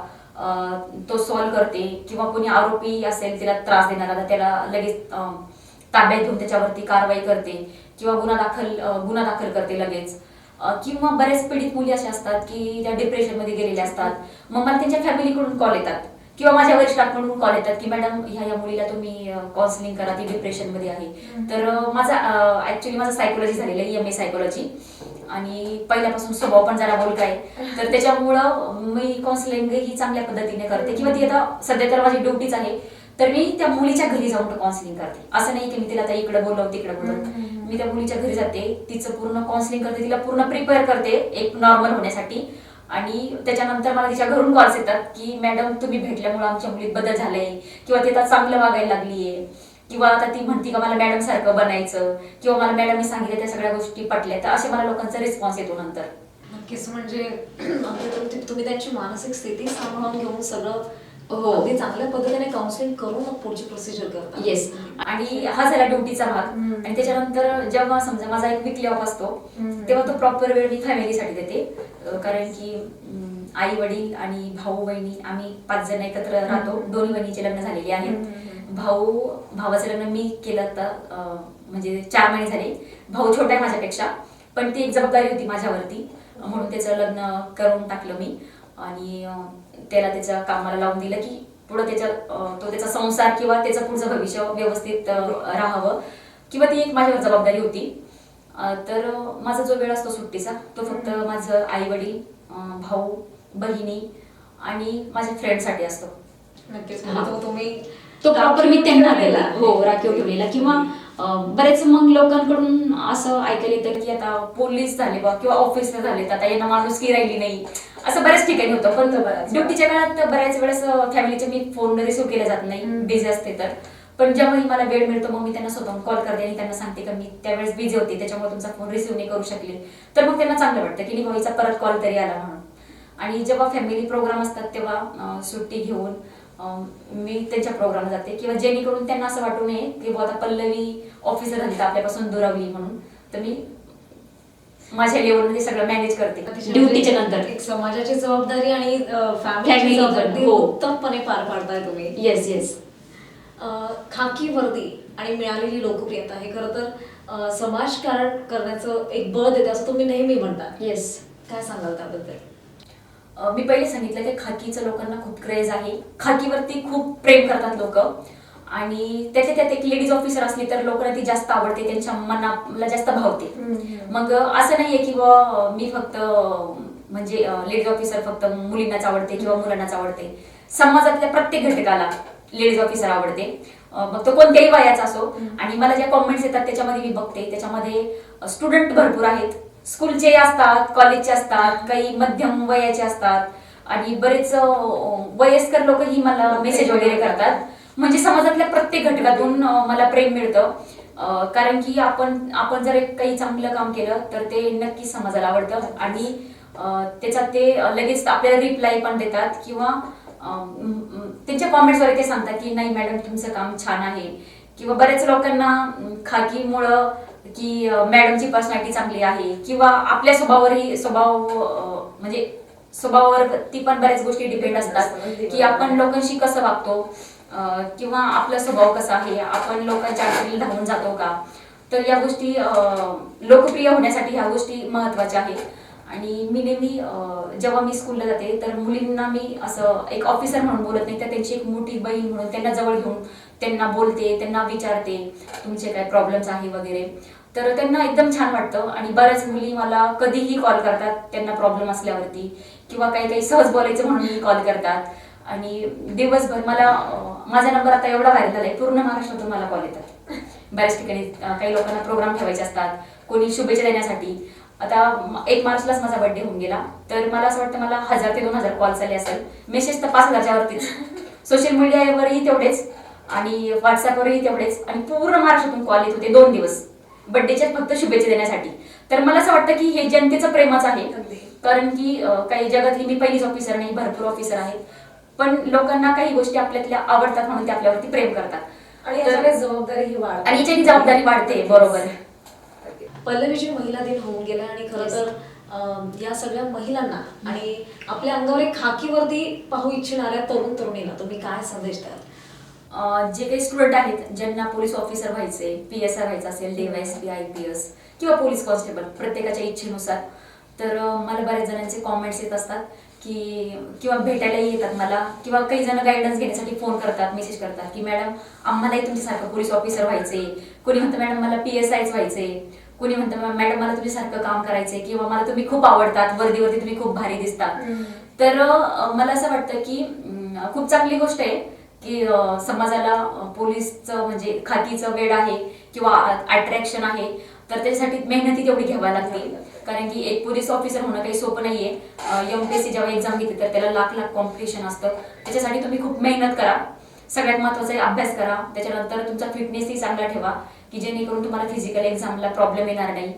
तो सॉल्व्ह करते, किंवा कोणी आरोपी असेल तिला त्रास देणारा त्याला लगेच ताब्यात घेऊन त्याच्यावरती कारवाई करते, किंवा गुन्हा दाखल करते लगेच. किंवा बरेच पीडित मुली अशा असतात की त्या डिप्रेशनमध्ये गेलेल्या असतात. मग मला त्यांच्या फॅमिलीकडून कॉल येतात, किंवा माझ्या वरिष्ठांकडून कॉल येतात की मॅडम ह्या मुलीला तुम्ही काउन्सिलिंग करा, ती डिप्रेशनमध्ये आहे. तर माझं सायकोलॉजी झालेलं आहे, MA सायकोलॉजी, आणि पहिल्यापासून स्वभाव पण जरा बोलका आहे. तर त्याच्यामुळं मी काउन्सिलिंग ही चांगल्या पद्धतीने करते, किंवा ती आता सध्या तर माझी ड्युटीच आहे. तर मी त्या मुलीच्या घरी जाऊन काउन्सिलिंग करते. असं नाही की मी तिला इकडे बोलव तिकडे बोलव, मी त्या मुलीच्या घरी जाते, तिचं पूर्ण काउन्सिलिंग करते, तिला पूर्ण प्रिपेअर करते एक नॉर्मल होण्यासाठी. आणि त्याच्यानंतर मला तिच्या घरून कॉल्स येतात की मॅडम तुम्ही भेटल्यामुळे आमच्या मुलीत बदल झालाय, किंवा ती आता चांगलं वागायला लागलीये, किंवा आता ती म्हणती का मला मॅडम सारखं बनायचं, किंवा मला मॅडमनी सांगितलं त्या सगळ्या गोष्टी पटल्या, तर असे मला लोकांचा रिस्पॉन्स येतो नंतर. नक्कीच. म्हणजे अगदी तुम्ही त्यांची मानसिक स्थिती सांभाळून घेऊन सगळं हो. अगदी चांगल्या पद्धतीने काउन्सिलिंग करून मग पुढची प्रोसिजर करता. येस. आणि हा झाला ड्युटीचा भाग. आणि त्याच्यानंतर जेव्हा समजा माझा एक विकली ऑफ असतो, तेव्हा तो प्रॉपर वेळ मी फॅमिलीसाठी देते. कारण की आई वडील आणि भाऊ बहिणी आम्ही 5 जण एकत्र राहतो. दोन्ही बहिणीचे लग्न झालेले आहेत. भावाचं लग्न मी केलं तर म्हणजे 4 महिने झाले. भाऊ छोटा आहे माझ्यापेक्षा, पण ती एक जबाबदारी होती माझ्यावरती, म्हणून त्याचं लग्न करून टाकलं मी. आणि त्याला त्याच्या कामाला लावून दिलं की पुढं तो त्याचा संसार किंवा त्याचं पुढचं भविष्य व्यवस्थित राहावं, किंवा ती एक माझ्यावर जबाबदारी होती. तर माझा जो वेळ असतो सुट्टीचा, तो फक्त माझं आई वडील, भाऊ बहिणी आणि माझ्या फ्रेंडसाठी असतो. नक्कीच. हा. म्हणजे तुम्ही तो प्रॉपर मी त्यांना ठेवलेला दिला. आहे. हो, राखीव ठेवलेला. किंवा बरेच मग लोकांकडून असं ऐकायला येतं की आता पोलीस झाले बा किंवा ऑफिसला झाले, तर आता यांना माणुसकी राहिली नाही, असं बऱ्याच ठिकाणी होतं. पण ड्युटीच्या काळात बऱ्याच वेळेस फॅमिलीचे मी फोन रिसिव्ह केले जात नाही, बिझी असते तर. पण जेव्हाही मला वेळ मिळतो मग मी त्यांना स्वतःहून कॉल करते आणि त्यांना सांगते की मी त्यावेळेस बिझी होते, त्याच्यामुळे तुमचा फोन रिसिव्ह नाही करू शकले. तर मग त्यांना चांगलं वाटतं की निभाईचा परत कॉल तरी आला म्हणून. आणि जेव्हा फॅमिली प्रोग्राम असतात तेव्हा सुट्टी घेऊन मी त्यांच्या प्रोग्राम जाते, किंवा जेणेकरून त्यांना असं वाटू नये की आता पल्लवी ऑफिसर झाली तर आपल्यापासून दुरावली म्हणून. तर मी माझ्या लेवलमध्ये सगळं मॅनेज करते. ड्युटीच्या नंतर एक समाजाची जबाबदारी आणि Family फॅमिली जबाबदारी हो. उत्तमपणे पार पाडताय तुम्ही. Yes yes. खाकी वर्दी आणि मिळालेली लोकप्रियता हे खरं तर समाजकारण करण्याचं एक बळ देते असं तुम्ही नेहमी म्हणता. येस. काय सांगाल त्याबद्दल? मी पहिले सांगितलं की खाकीचं लोकांना खूप क्रेज आहे. खाकीवरती खूप प्रेम करतात लोक. आणि त्याच्या त्यात एक लेडीज ऑफिसर असली तर लोकांना ती जास्त आवडते, त्यांच्या मनाला जास्त भावते. मग असं नाहीये की मी फक्त म्हणजे लेडीज ऑफिसर फक्त मुलींनाच आवडते किंवा मुलांनाच आवडते. समाजातल्या प्रत्येक घटकाला लेडीज ऑफिसर आवडते, मग तो कोणत्याही वयाचा असो. आणि मला ज्या कॉमेंट्स येतात त्याच्यामध्ये मी बघते, त्याच्यामध्ये स्टुडंट भरपूर आहेत, स्कूलचे असतात, कॉलेजचे असतात, काही मध्यम वयाचे असतात, आणि बरेच वयस्कर लोकही मला मेसेज वगैरे करतात. म्हणजे समाजातल्या प्रत्येक घटकातून मला प्रेम मिळतं. कारण की आपण जर काही चांगलं काम केलं तर ते नक्कीच समाजाला आवडतं, आणि त्याच्यात ते लगेच आपल्याला रिप्लाय पण देतात, किंवा त्यांच्या कॉमेंट्सवर ते सांगतात की नाही मॅडम तुमचं काम छान आहे. किंवा बऱ्याच लोकांना खाकीमुळं की मॅडमची पर्सनॅलिटी चांगली आहे, किंवा आपल्या म्हणजे स्वभावावर ती पण बऱ्याच गोष्टी डिपेंड असतात की आपण लोकांशी कसं वागतो, किंवा आपला स्वभाव कसा आहे, आपण लोकांच्या अडचणीला धावून जातो का. तर या गोष्टी लोकप्रिय होण्यासाठी ह्या गोष्टी महत्वाच्या आहेत. आणि मी नेहमी जेव्हा मी स्कूलला जाते तर मुलींना मी असं एक ऑफिसर म्हणून बोलत नाही, तर त्यांची एक मोठी बहीण म्हणून त्यांना जवळ घेऊन त्यांना बोलते, त्यांना विचारते तुमचे काय प्रॉब्लेम्स आहे वगैरे. तर त्यांना एकदम छान वाटतं. आणि बऱ्याच मुली मला कधीही कॉल करतात त्यांना प्रॉब्लेम असल्यावरती, किंवा काही सहज बोलायचं म्हणून कॉल करतात. आणि दिवसभर माझा नंबर आता एवढा व्हायरल झालाय, पूर्ण महाराष्ट्रातून मला कॉल येतात. बऱ्याच ठिकाणी काही लोकांना प्रोग्राम ठेवायचे असतात, कोणी शुभेच्छा देण्यासाठी. आता 1 मार्चलाच माझा बर्थडे होऊन गेला, तर मला असं वाटतं मला 1000 ते 2000 कॉल आले असेल. मेसेज तर 5000च्या वरतीच, सोशल मीडियावरही तेवढेच आणि व्हॉट्सअपवरही तेवढेच. आणि पूर्ण महाराष्ट्रातून कॉल येत होते 2 दिवस बर्थडेच्या फक्त शुभेच्छा देण्यासाठी. तर मला असं वाटतं की हे जनतेचं प्रेमच आहे. कारण की काही जगातली मी पहिलीच ऑफिसर नाही, भरपूर ऑफिसर आहेत, पण लोकांना काही गोष्टी आपल्यातल्या आवडतात म्हणून ते आपल्यावरती प्रेम करतात. आणि याच्याकडे जबाबदारी ही वाढते, आणि याच्याने जबाबदारी वाढते. बरोबर. पल्लवीची महिला दिन होऊन गेला, आणि खरं तर या सगळ्या महिलांना आणि आपल्या अंगावर एक खाकी वर्दी पाहू इच्छिणाऱ्या तरुण तरुणींना तुम्ही काय संदेश द्याल? जे काही स्टुडंट आहेत ज्यांना पोलीस ऑफिसर व्हायचे, PSI व्हायचं असेल, DYSP, IPS किंवा पोलीस कॉन्स्टेबल, प्रत्येकाच्या इच्छेनुसार. तर मला बऱ्याच जणांचे कॉमेंट्स येत असतात की, किंवा भेटायलाही येतात मला, किंवा काही जण गायडन्स घेण्यासाठी फोन करतात, मेसेज करतात की मॅडम आम्हालाही तुमच्यासारखं पोलीस ऑफिसर व्हायचे. कोणी म्हणतं मॅडम मला PSIच व्हायचे, कोणी म्हणतं मॅडम मला तुमच्यासारखं काम करायचंय, किंवा मला तुम्ही खूप आवडतात, वर्दीवरती तुम्ही खूप भारी दिसतात. तर मला असं वाटतं की खूप चांगली गोष्ट आहे की समाजाला पोलीसचं म्हणजे खाकीचं वेड आहे किंवा अट्रॅक्शन आहे, तर त्याच्यासाठी मेहनती तेवढी घ्यावी लागते. कारण की एक पोलीस ऑफिसर होणं काही सोपं नाहीये. MPSC जेव्हा एक्झाम घेते तर त्याला लाख कॉम्पिटिशन असतं. त्याच्यासाठी तुम्ही खूप मेहनत करा. सगळ्यात महत्त्वाचं आहे अभ्यास करा. त्याच्यानंतर तुमचा फिटनेसही चांगला ठेवा की जेणेकरून तुम्हाला फिजिकल एक्झामला प्रॉब्लेम येणार नाही.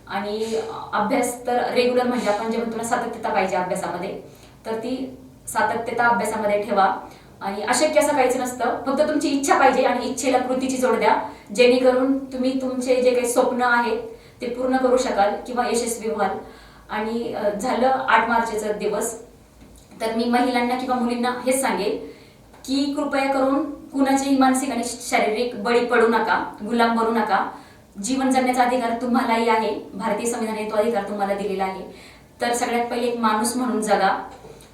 आणि अभ्यास तर रेग्युलर म्हणजे आपण जे म्हणतो ना सातत्यता पाहिजे अभ्यासामध्ये, तर ती सातत्यता अभ्यासामध्ये ठेवा. आणि अशक्य असं काहीच नसतं, फक्त तुमची इच्छा पाहिजे आणि इच्छेला कृतीची जोड द्या, जेणेकरून तुम्ही तुमचे जे काही स्वप्न आहेत ते पूर्ण करू शकाल किंवा यशस्वी व्हाल. आणि झालं 8 मार्चचा दिवस, तर मी महिलांना किंवा मुलींना हेच सांगेल की कृपया करून कुणाचेही मानसिक आणि शारीरिक बळी पडू नका, गुलाम बनू नका. जीवन जगण्याचा अधिकार तुम्हालाही आहे, भारतीय संविधानाने तो अधिकार तुम्हाला दिलेला आहे. तर सगळ्यात पहिले एक माणूस म्हणून जगा,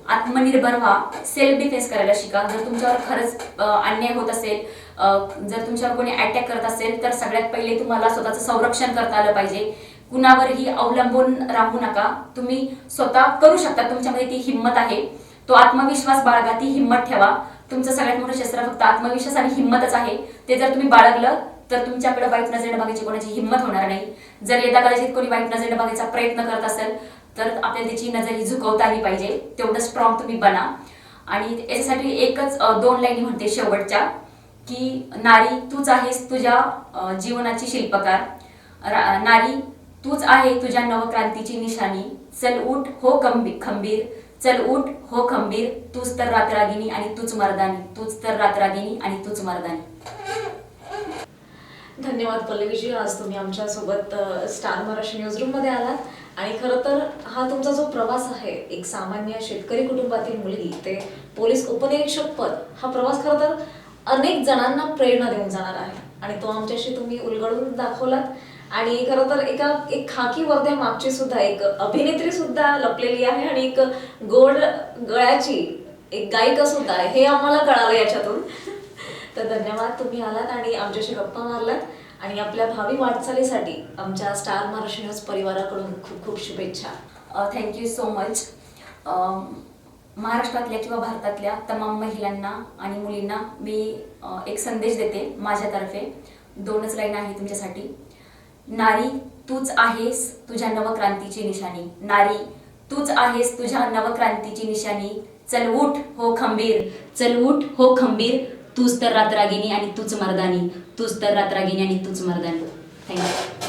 आत्मनिर्भर व्हा, सेल्फ डिफेन्स करायला शिका. जर तुमच्यावर खरंच अन्याय होत असेल, जर तुमच्यावर कोणी अटॅक करत असेल, तर सगळ्यात पहिले तुम्हाला स्वतःचं संरक्षण करता आलं पाहिजे. कुणावरही अवलंबून राहू नका, तुम्ही स्वतः करू शकता, तुमच्यामध्ये ती हिंमत आहे. तो आत्मविश्वास बाळगा, ती हिंमत ठेवा. तुमचं सगळ्यात मोठं शस्त्र फक्त आत्मविश्वास आणि हिंमतच आहे. ते जर तुम्ही बाळगलं तर तुमच्याकडे वाईट नजरेने बघायची कोणाची हिंमत होणार नाही. जर यदा कदाचित कोणी वाईट नजरेने बघायचा प्रयत्न करत असेल तर आपल्याला त्याची नजर ही झुकवता आली पाहिजे. तेवढं स्ट्रॉंग तुम्ही बना. आणि याच्यासाठी एकच 2 लाईनी म्हणते शेवटच्या, की नारी तूच आहेस तुझ्या जीवनाची शिल्पकार, नारी तूच आहे तुझ्या नवक्रांतीची निशाणी, चल उठ हो खंबीर, चल उठ हो खंबीर, तूच तर रातरागिनी आणि तूच मर्दानी, तूच तर रातरागिनी आणि तूच मर्दानी. धन्यवाद पल्लवीजी, आज तुम्ही आमच्यासोबत स्टार महाराष्ट्र न्यूजरूम मध्ये आलात. आणि खरं तर हा तुमचा जो प्रवास आहे, एक सामान्य शेतकरी कुटुंबातील मुलगी ते पोलीस उपनिरीक्षक पद, हा प्रवास खरं तर अनेक जणांना प्रेरणा देऊन जाणार आहे. आणि तो आमच्याशी तुम्ही उलगडून दाखवलात. आणि खरं तर एक खाकी वर्ध्या मागची सुद्धा एक अभिनेत्री सुद्धा लपलेली आहे आणि एक गोड गळ्याची एक गायिका सुद्धा आहे, हे आम्हाला कळालं याच्यातून. तर धन्यवाद, तुम्ही आलात आणि आमच्याशी गप्पा मारलात. आणि आपल्या भावी वाटचालीसाठी आमच्या स्टार महाराष्ट्र न्यूज परिवाराकडून खूप खूप शुभेच्छा. Thank you so much. महाराष्ट्रातल्या किंवा भारतातल्या तमाम महिलांना आणि मुलींना मी एक संदेश देते माझ्यातर्फे. 2च लाईन आहे तुमच्यासाठी. नारी तूच आहेस तुझ्या नवक्रांतीची निशाणी, नारी तूच आहेस तुझ्या नवक्रांतीची निशाणी, चल उठ हो खंबीर, चल उठ हो खंबीर, तूच तर रातरागिनी आणि तूच मर्दानी, तूच तर रातरागिनी आणि तूच मर्दानी. थँक्यू.